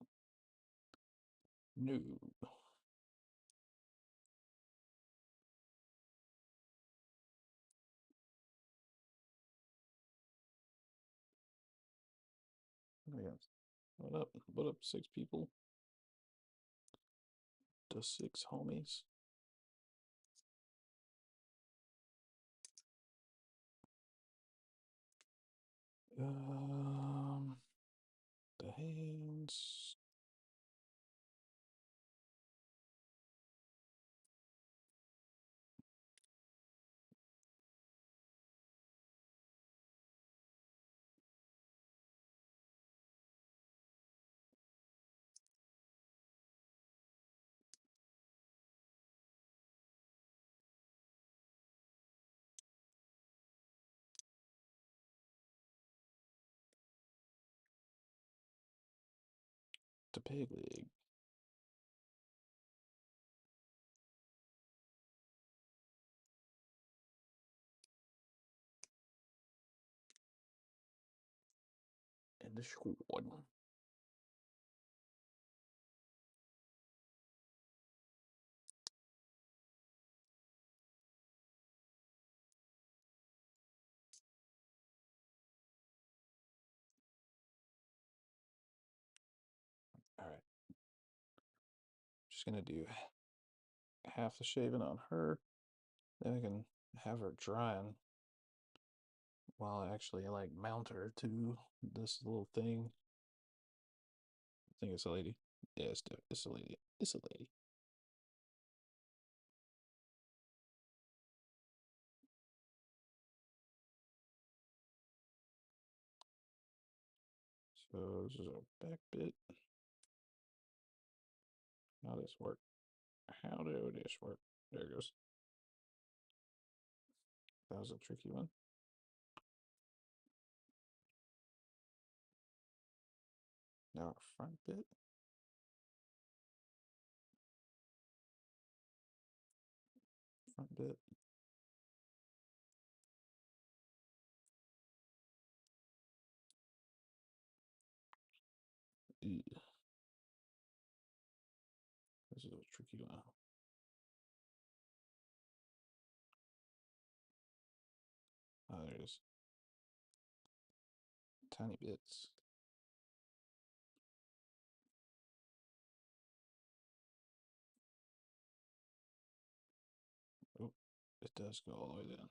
[SPEAKER 1] No. Oh, yeah. What up? What up, six people? The six homies. The hands. The pig leg. And the sword. All right. Just gonna do half the shaving on her. Then I can have her drying while I actually like mount her to this little thing. I think it's a lady. Yeah, it's a lady. It's a lady. So this is a back bit. How does this work? How do this work? There it goes. That was a tricky one. Now our front bit. Front bit. Ew. This is a tricky one. Oh, there it is. Tiny bits. Oh, it does go all the way down.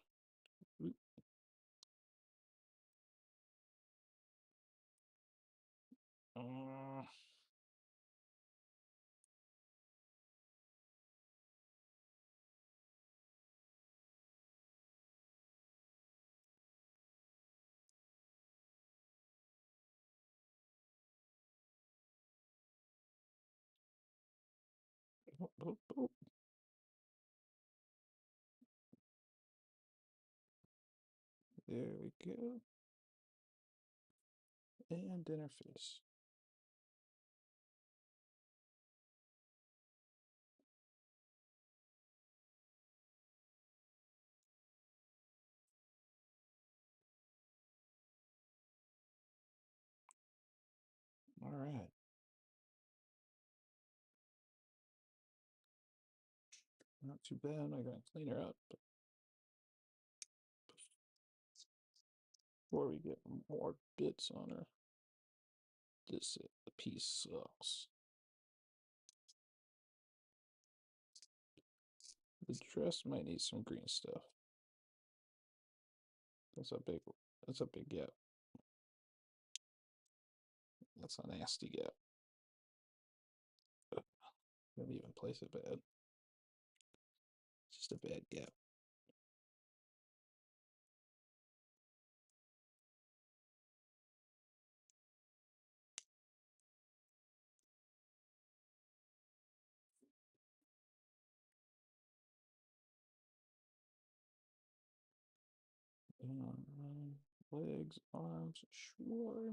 [SPEAKER 1] Oop. Uh, oh, oh, oh. There we go. And dinner face. All right. Not too bad. I gotta clean her up. But before we get more bits on her, this the piece sucks. The dress might need some green stuff. That's a big. That's a big gap. That's a nasty gap. Maybe even place it bad. It's just a bad gap. Legs, arms, sure.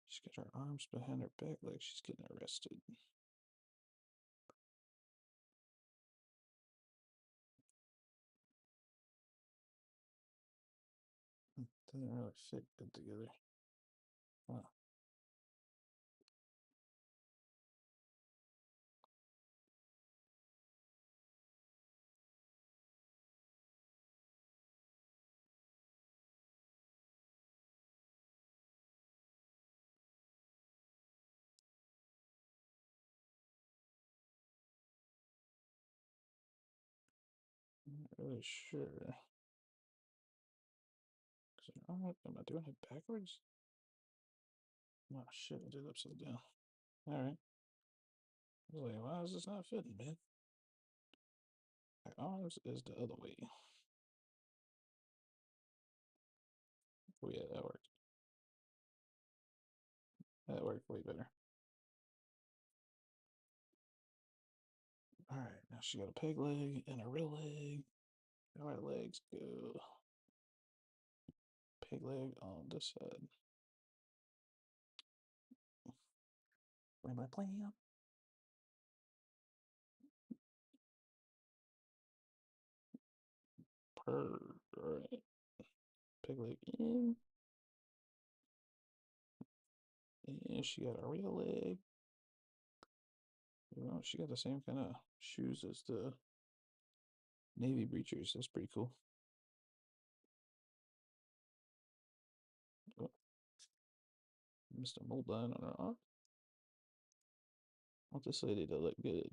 [SPEAKER 1] She's got her arms behind her back like she's getting arrested. Doesn't really fit good together. Huh. Really sure. Am I doing it backwards? Oh shit, I did it upside down. Alright. I was like, why is this not fitting, man? My arms is the other way. Oh yeah, that worked. That worked way better. Alright, now she got a peg leg and a real leg. How our legs go? Peg leg on this side. Where's my plan? Alright. Peg leg in. And she got a real leg. You know, she got the same kind of shoes as the Navy breachers. That's pretty cool. Oh, Mr. Moldine on her arm. I want this lady to look good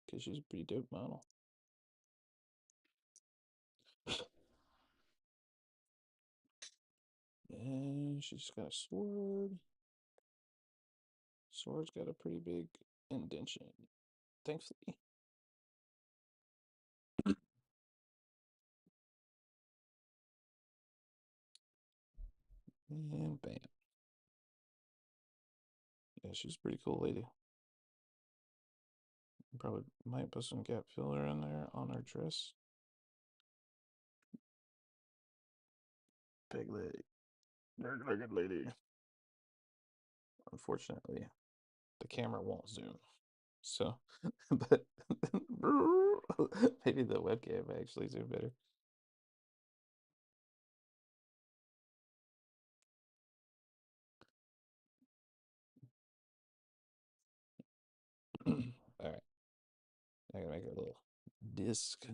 [SPEAKER 1] because she's a pretty dope model. And she's got a sword. Sword's got a pretty big indentation, thankfully. And bam. Yeah, she's a pretty cool lady. Probably might put some gap filler in there on her dress. Peg leg. Good lady. Unfortunately, the camera won't zoom. So, but maybe the webcam actually zoom better. All right, I gotta make a little disc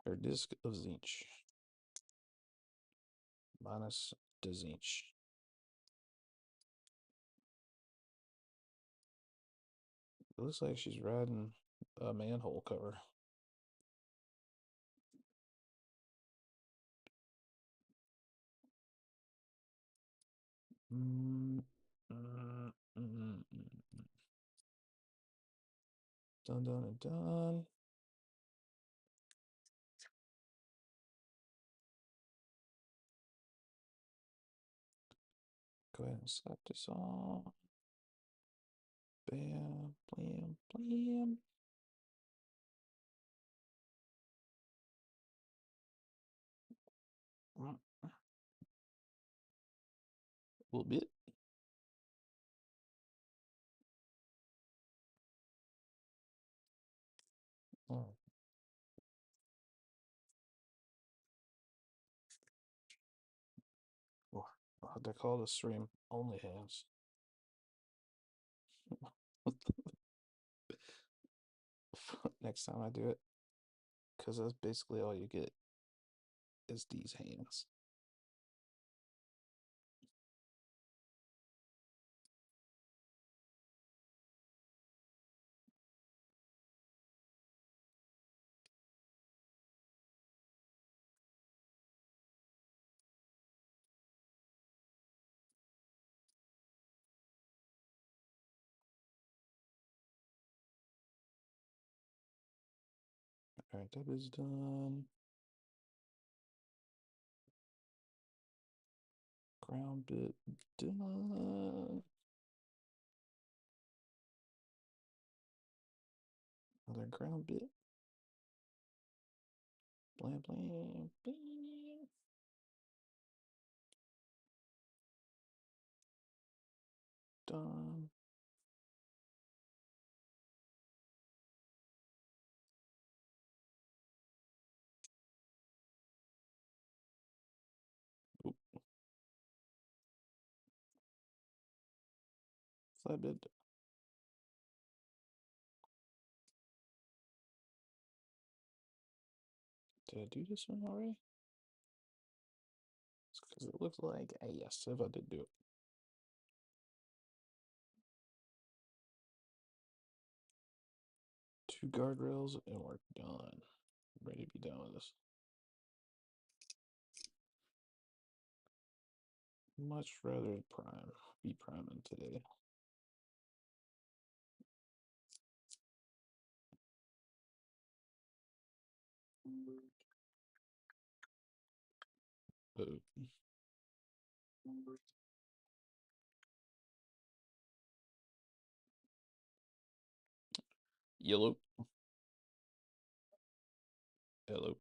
[SPEAKER 1] or disc of zinch minus the zinch. It looks like she's riding a manhole cover. Mm, Done, done, and done. Go ahead and slap this on. Bam, blam, blam. A little bit. Oh, they call this stream only hands. Next time I do it, because that's basically all you get is these hands. All right, that is done. Ground bit done. Another ground bit. Blam, blam, blam. Done. Oop, flatbed. Did I do this one already? Because it looks like yes, if I did do it. Two guardrails and we're done. I'm ready to be done with this. Much rather be priming today. Oh. Yellow. Hello.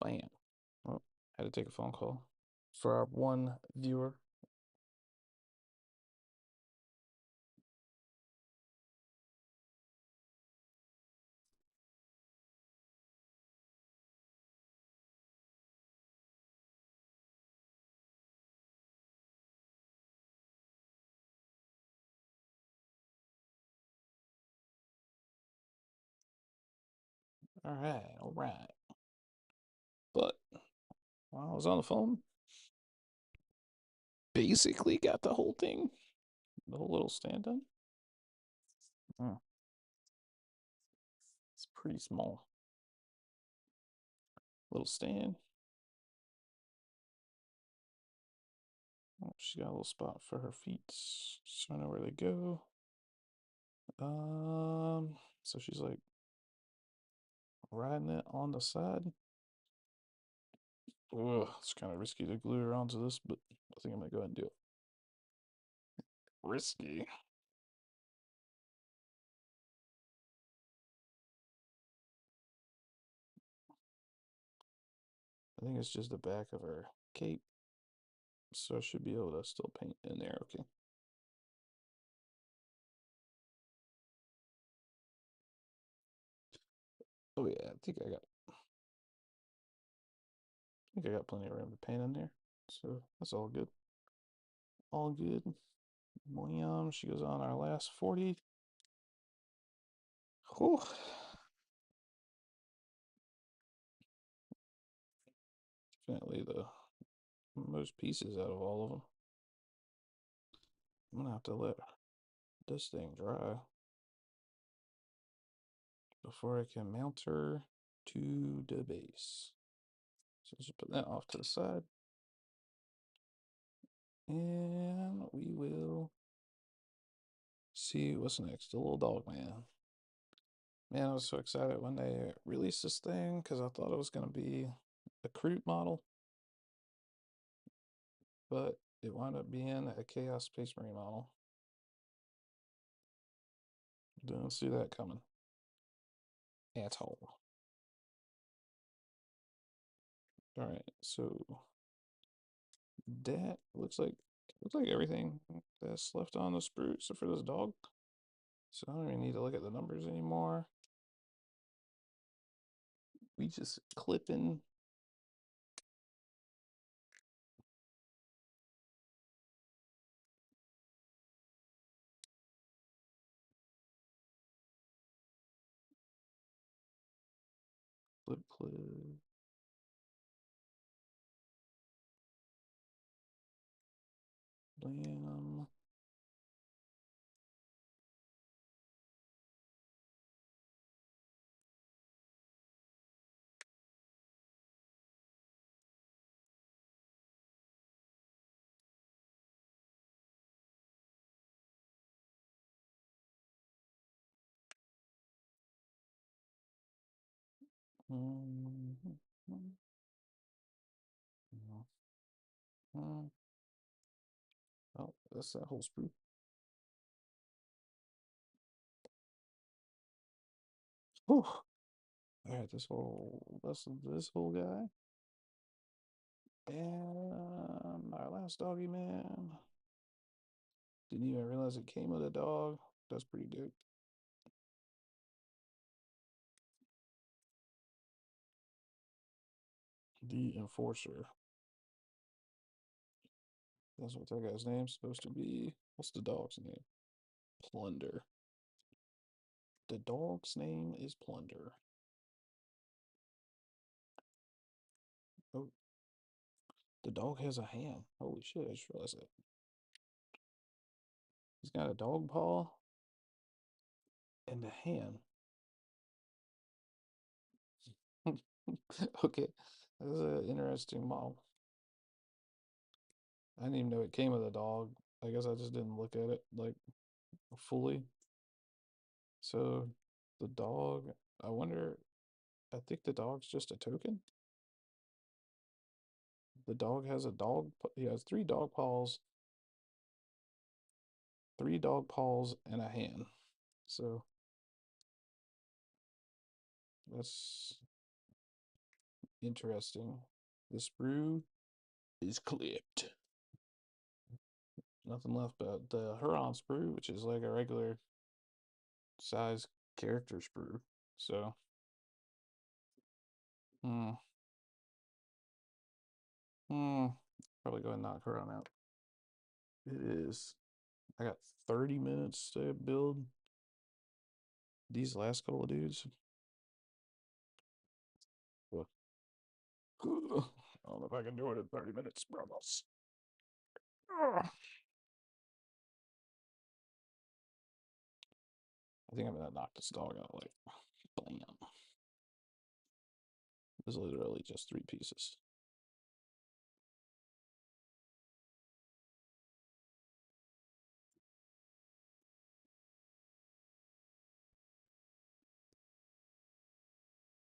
[SPEAKER 1] Bam. Oh, had to take a phone call for our one viewer. All right, all right. But while I was on the phone, basically got the whole thing, the whole little stand done. Mm, it's pretty small. Little stand. Oh, she's got a little spot for her feet, so I know where they go. So she's like riding it on the side. Ugh, it's kind of risky to glue her onto this, but I think I'm gonna go ahead and do it. Risky. I think it's just the back of her cape, so I should be able to still paint in there. Okay. Oh yeah, I think I got plenty of room to paint in there, so that's all good. All good. She goes on our last 40. Whew. Definitely the most pieces out of all of them. I'm gonna have to let this thing dry before I can mount her to the base. So just put that off to the side. And we will see what's next. The little dog man. Man, I was so excited when they released this thing because I thought it was going to be a crude model, but it wound up being a Chaos Space Marine model. Didn't see that coming at all. All right, so that looks like everything that's left on the sprue except for this dog. So I don't even need to look at the numbers anymore. We just clipping. Clip, clip. Blam. Mm-hmm. Mm-hmm. Oh, that's that whole sprue. Whew. All right, this whole guy, and our last doggy man. Didn't even realize it came with a dog. That's pretty dope. The Enforcer. That's what that guy's name's supposed to be. What's the dog's name? Plunder. The dog's name is Plunder. Oh, the dog has a hand. Holy shit, I just realized that. He's got a dog paw and a hand. Okay, that's an interesting model. I didn't even know it came with a dog. I guess I just didn't look at it like fully. So the dog, I wonder, I think the dog's just a token. The dog has a dog, he has three dog paws and a hand. So that's Interesting. The sprue is clipped. Nothing left but the Huron sprue, which is like a regular size character sprue. So, hmm, hmm, probably go ahead and knock Huron out. It is. I got 30 minutes to build these last couple of dudes. Well, I don't know if I can do it in 30 minutes, brothers. I think I'm gonna knock this dog out like blam. It's literally just three pieces.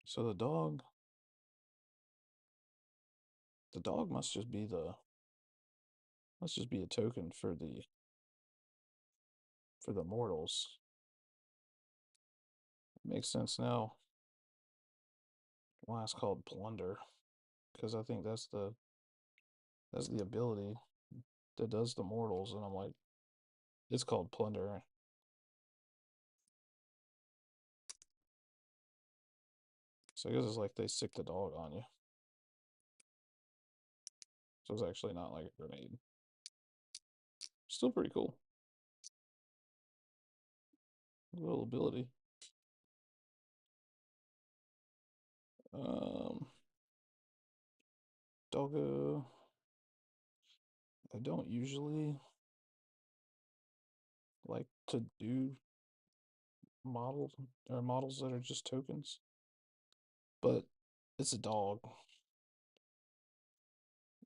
[SPEAKER 1] So the dog must just be a token for the mortals. It makes sense now why it's called plunder, because I think that's the ability that does the mortals, and I'm like, it's called plunder. So I guess it's like they sick the dog on you. So it's actually not like a grenade. Still pretty cool. Little ability. Um, Doggo. I don't usually like to do models or models that are just tokens, but it's a dog.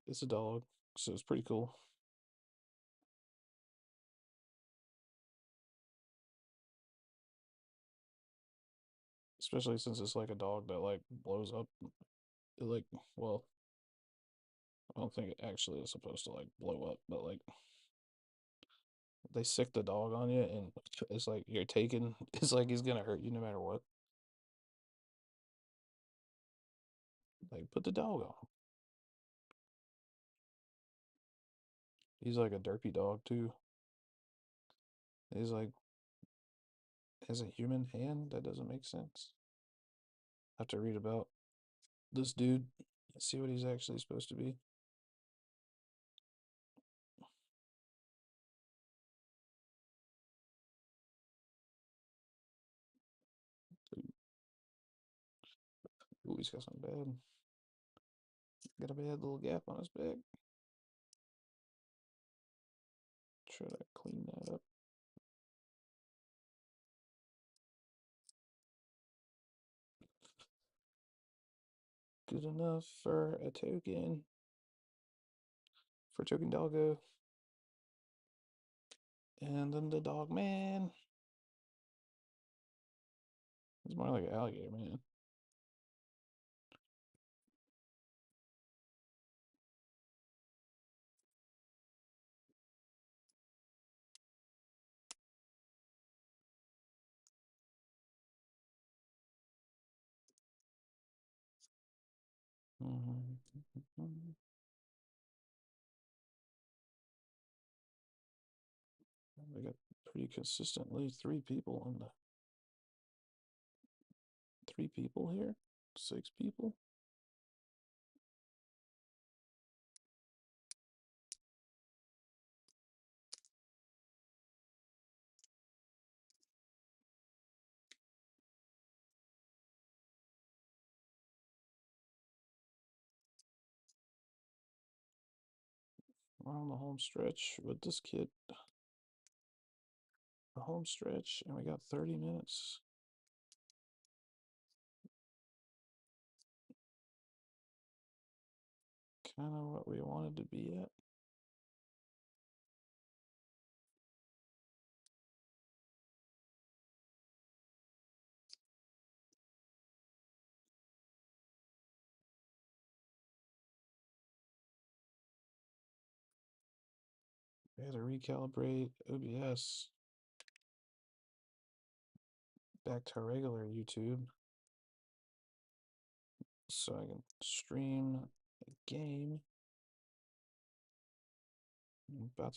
[SPEAKER 1] It's a dog, so it's pretty cool. Especially since it's like a dog that like blows up. It like, well, I don't think it actually is supposed to like blow up, but like they sick the dog on you, and it's like you're taken. It's like he's gonna hurt you no matter what. Like put the dog on. He's like a derpy dog too. He's like has a human hand. That doesn't make sense. I have to read about this dude and see what he's actually supposed to be. Ooh, he's got something bad. Got a bad little gap on his back. Try to clean that up. Good enough for a token. For token doggo. And then the dog man. It's more like an alligator man. We got pretty consistently three people here, six people. We're on the home stretch with this kid. The home stretch, and we got 30 minutes. Kind of what we wanted to be at. We had to recalibrate OBS back to regular YouTube. so I can stream a game. I'm about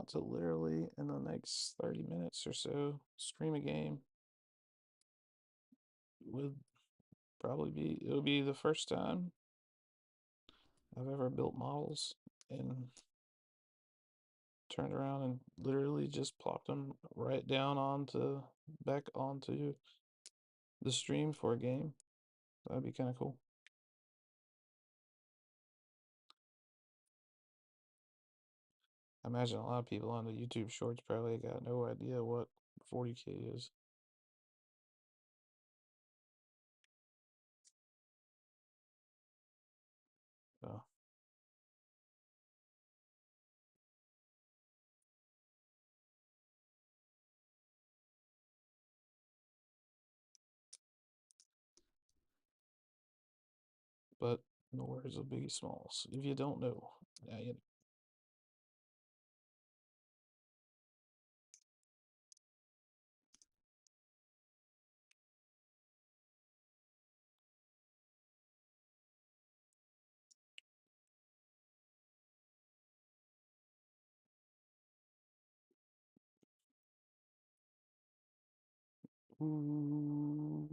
[SPEAKER 1] to literally in the next 30 minutes or so stream a game. Would probably be it'll be the first time I've ever built models and turned around and literally just plopped them right down back onto the stream for a game. That'd be kind of cool. I imagine a lot of people on the YouTube Shorts probably got no idea what 40K is. So, but in the words of Biggie Smalls, if you don't know, now you know. Ooh,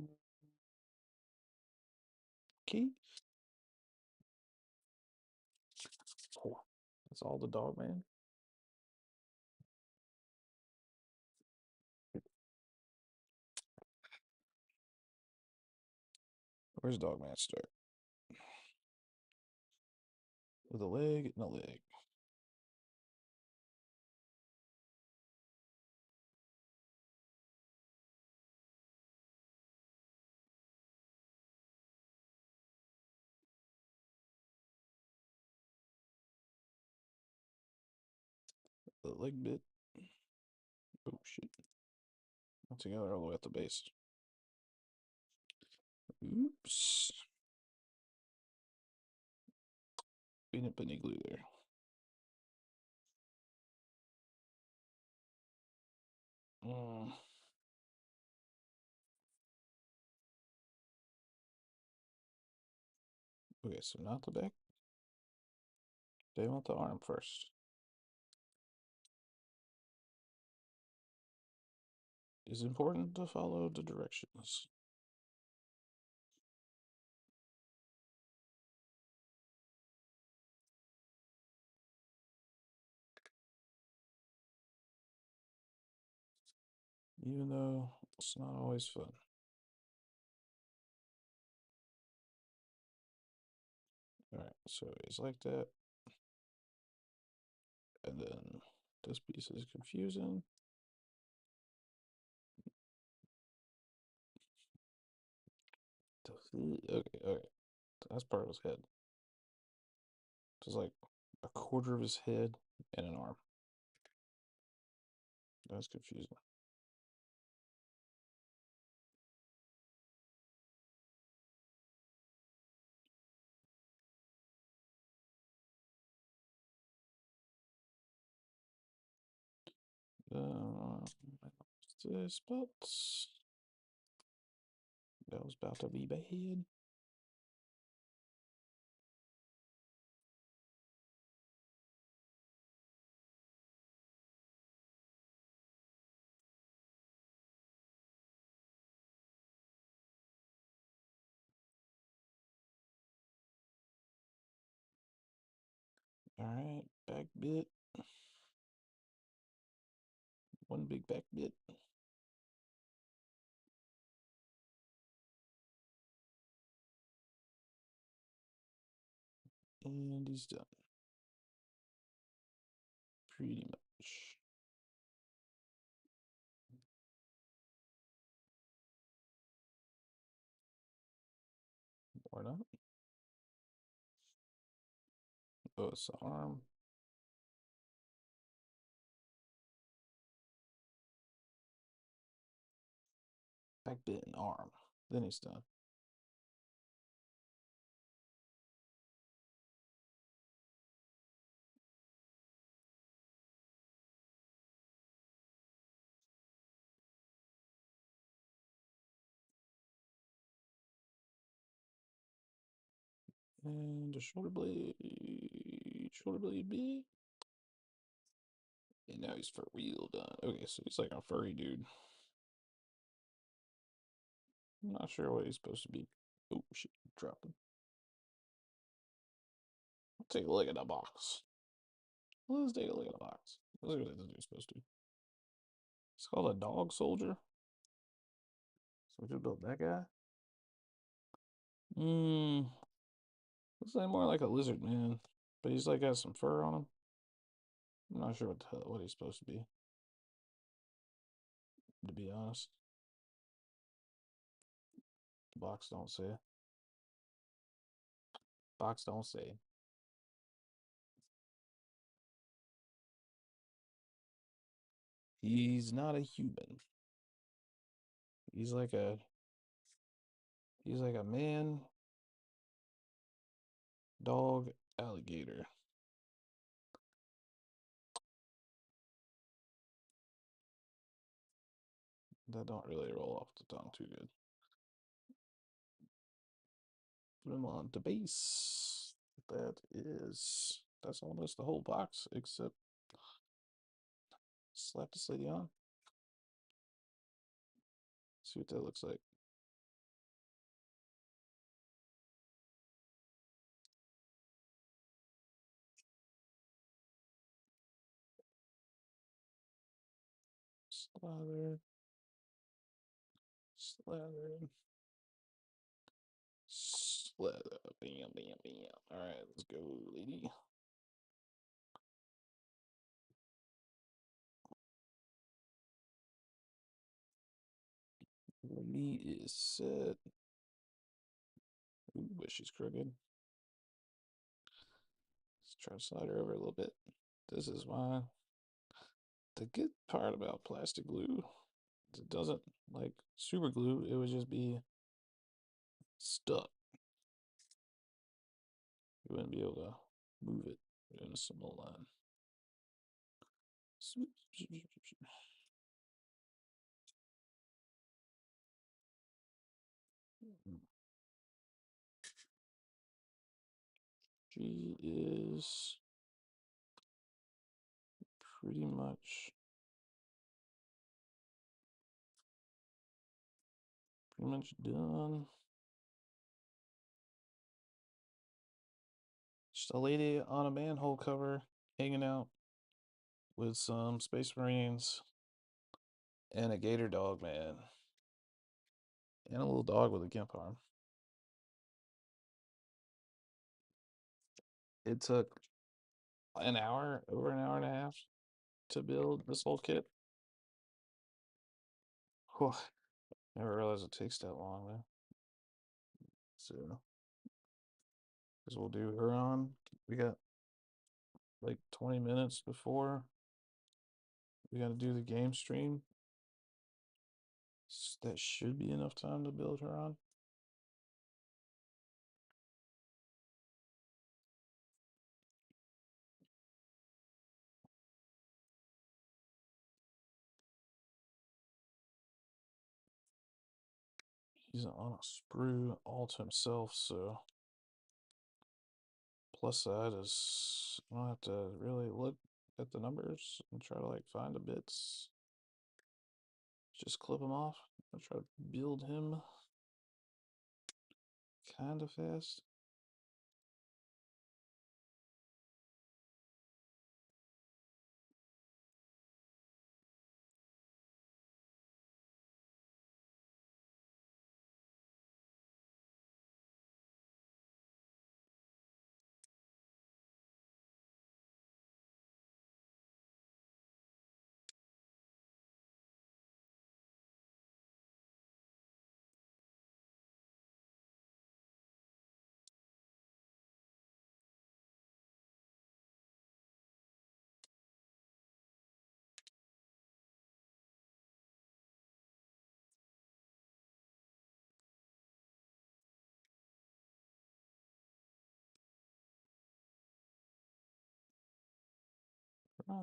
[SPEAKER 1] key. Oh, that's all the dog man. Where's dog man start? With a leg and a leg. The leg bit. Oh shit. All together all the way at the base. Oops. We didn't put any glue there. Mm. Okay, so not the back. They want the arm first. It's important to follow the directions. Even though it's not always fun. Alright, so it's like that. And then this piece is confusing. Okay. That's part of his head. Just like a quarter of his head and an arm. That's confusing. This, but that was about to be bad. Alright, back bit. One big back bit. And he's done. Pretty much. Or not. Oh, it's the arm. Back bit and arm. Then he's done. And a shoulder blade B. And now he's for real done. Okay, so he's like a furry dude. I'm not sure what he's supposed to be. Oh shit, dropped him. Take a look at the box. Let's take a look at the box. Let's see what this dude's supposed to be. It's called a dog soldier. So we just built that guy. Looks like more like a lizard man, but he's like got some fur on him. I'm not sure what he's supposed to be honest. The box don't say. Box don't say. He's not a human. He's like a man, dog, alligator. That don't really roll off the tongue too good. Put him on the base. That's almost the whole box except slap this lady on. See what that looks like. Slather. Slather. Slather. Bam, bam, bam. Alright, let's go, lady. Lady is set. Ooh, but she's crooked. Let's try to slide her over a little bit. This is why the good part about plastic glue is it doesn't like super glue, it would just be stuck. You wouldn't be able to move it in a simple line. She is pretty much done. Just a lady on a manhole cover hanging out with some Space Marines and a gator dog man. And a little dog with a gimp arm. It took an hour, over an hour and a half to build this whole kit. Whew. Never realized it takes that long, man. So, because we'll do Huron. We got like 20 minutes before we got to do the game stream. That should be enough time to build Huron. He's on a sprue all to himself, so plus side is I don't have to really look at the numbers and try to like find the bits. Just clip him off. I'll try to build him kind of fast.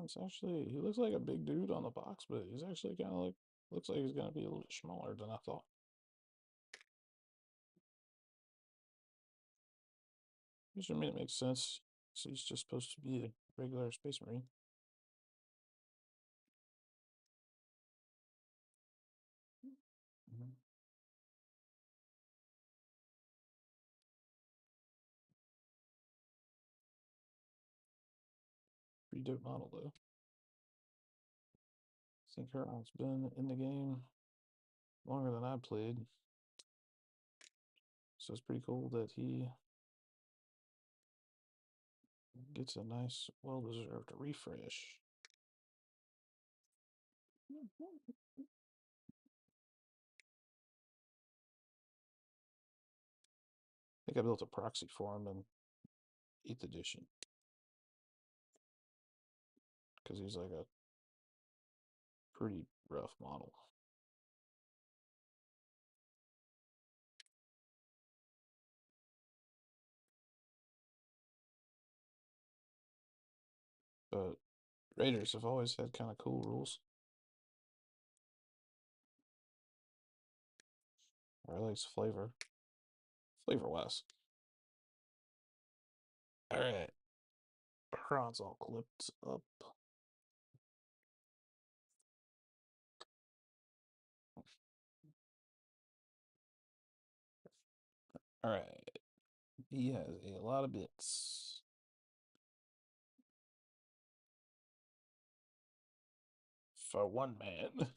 [SPEAKER 1] It's actually, he looks like a big dude on the box, but he's actually kind of like, looks like he's going to be a little bit smaller than I thought. Which I mean, it makes sense. So he's just supposed to be a regular Space Marine. Mhm. Pretty dope model, though. I think Huron's been in the game longer than I played. So it's pretty cool that he gets a nice, well-deserved refresh. I think I built a proxy for him in 8th edition. Because he's like a pretty rough model. But Raiders have always had kind of cool rules. Or at least flavor-wise. All right. Huron's all clipped up. All right. He has a lot of bits. For one man.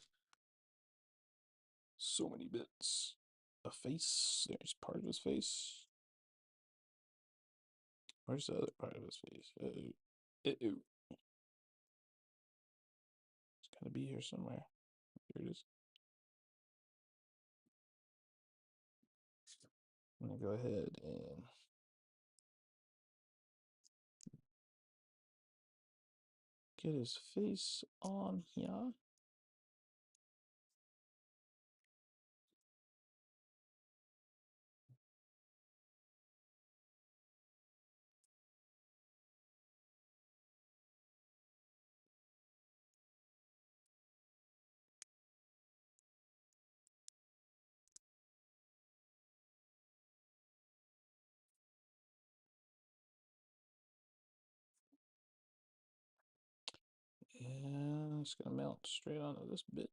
[SPEAKER 1] So many bits. A face. There's part of his face. Where's the other part of his face? It's gotta be here somewhere. Here it is. I'm gonna go ahead and get his face on here. And it's gonna mount straight onto this bit.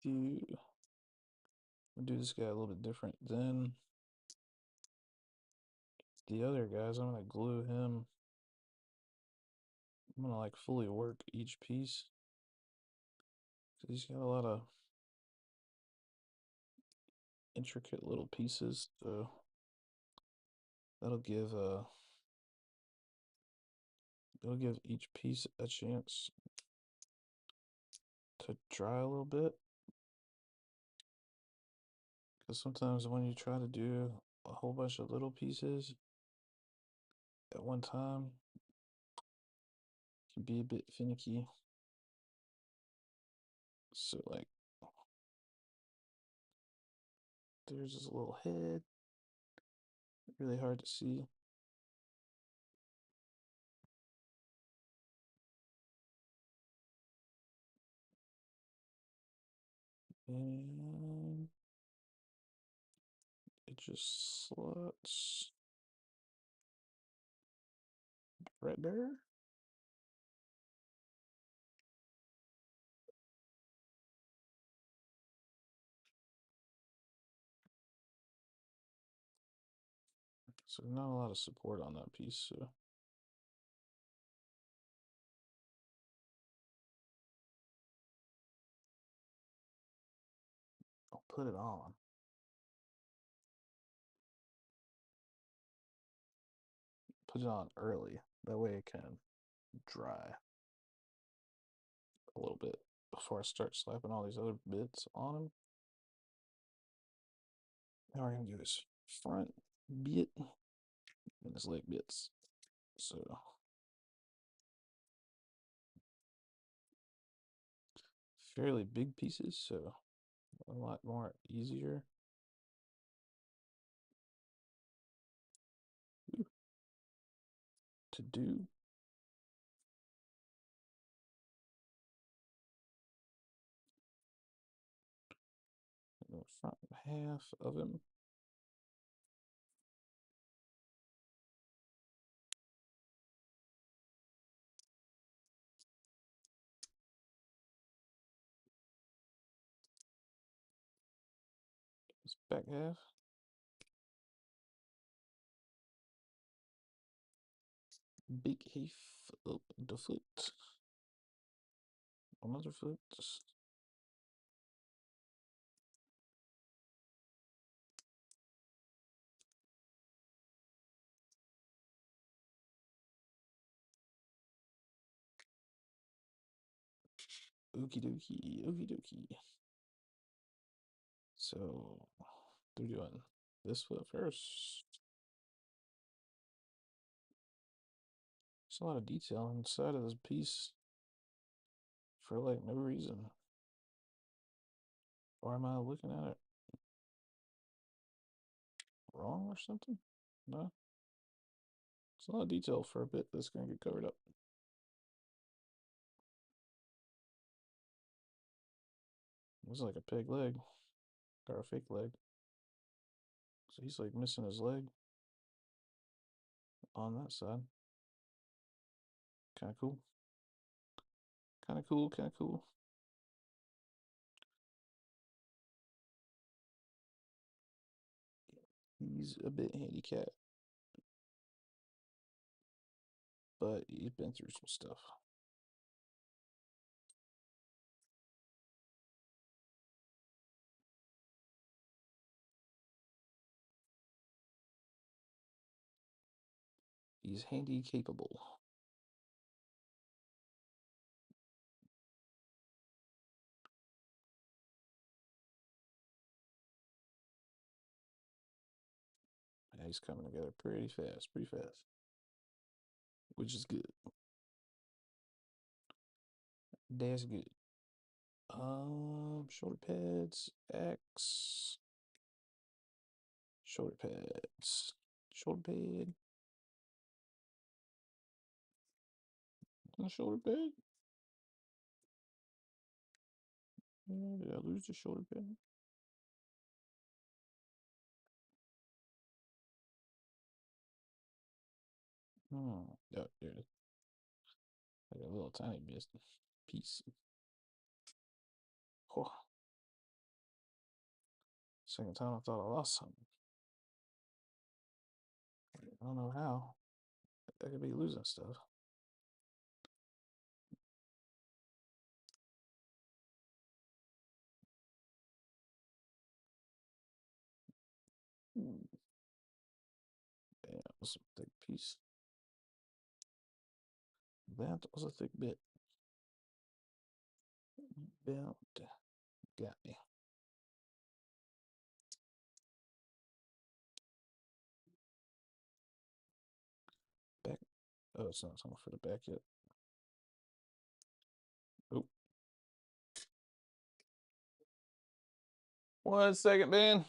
[SPEAKER 1] We'll do this guy a little bit different than the other guys. I'm gonna glue him. I'm gonna like fully work each piece. Cause he's got a lot of intricate little pieces, so that'll give it'll give each piece a chance to dry a little bit. Because sometimes when you try to do a whole bunch of little pieces at one time, it can be a bit finicky. So like there's this little head, really hard to see. And it just slots right there. So not a lot of support on that piece, so I'll put it on. Put it on early. That way it can dry a little bit before I start slapping all these other bits on them. Now we're gonna do this front bit and his leg bits. So fairly big pieces, so a lot more easier to do. And the front half of him. This back half. Big heaf up the foot. Another foot. Okie dokie, okie dokie. So, they're doing this foot first. There's a lot of detail inside of this piece for like no reason. Or am I looking at it wrong or something? No. It's a lot of detail for a bit that's going to get covered up. Looks like a pig leg. Or a fake leg. So he's like missing his leg on that side. Kind of cool. Kind of cool, kind of cool. He's a bit handicapped, but he's been through some stuff. He's handy capable. Yeah, he's coming together pretty fast, which is good. That's good. Shoulder pads, X. Shoulder pads. Shoulder pad. Shoulder pad. Did I lose the shoulder pad? Oh, there it is. Like a little tiny piece. Oh. Second time I thought I lost something. I don't know how. I could be losing stuff. Yeah, that was a thick piece. That was a thick bit. About got me. Back. Oh, it's not time for the back yet. Oh. 1 second, man.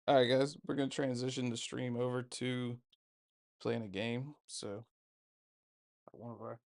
[SPEAKER 1] All right, guys, we're gonna transition the stream over to playing a game. So one of our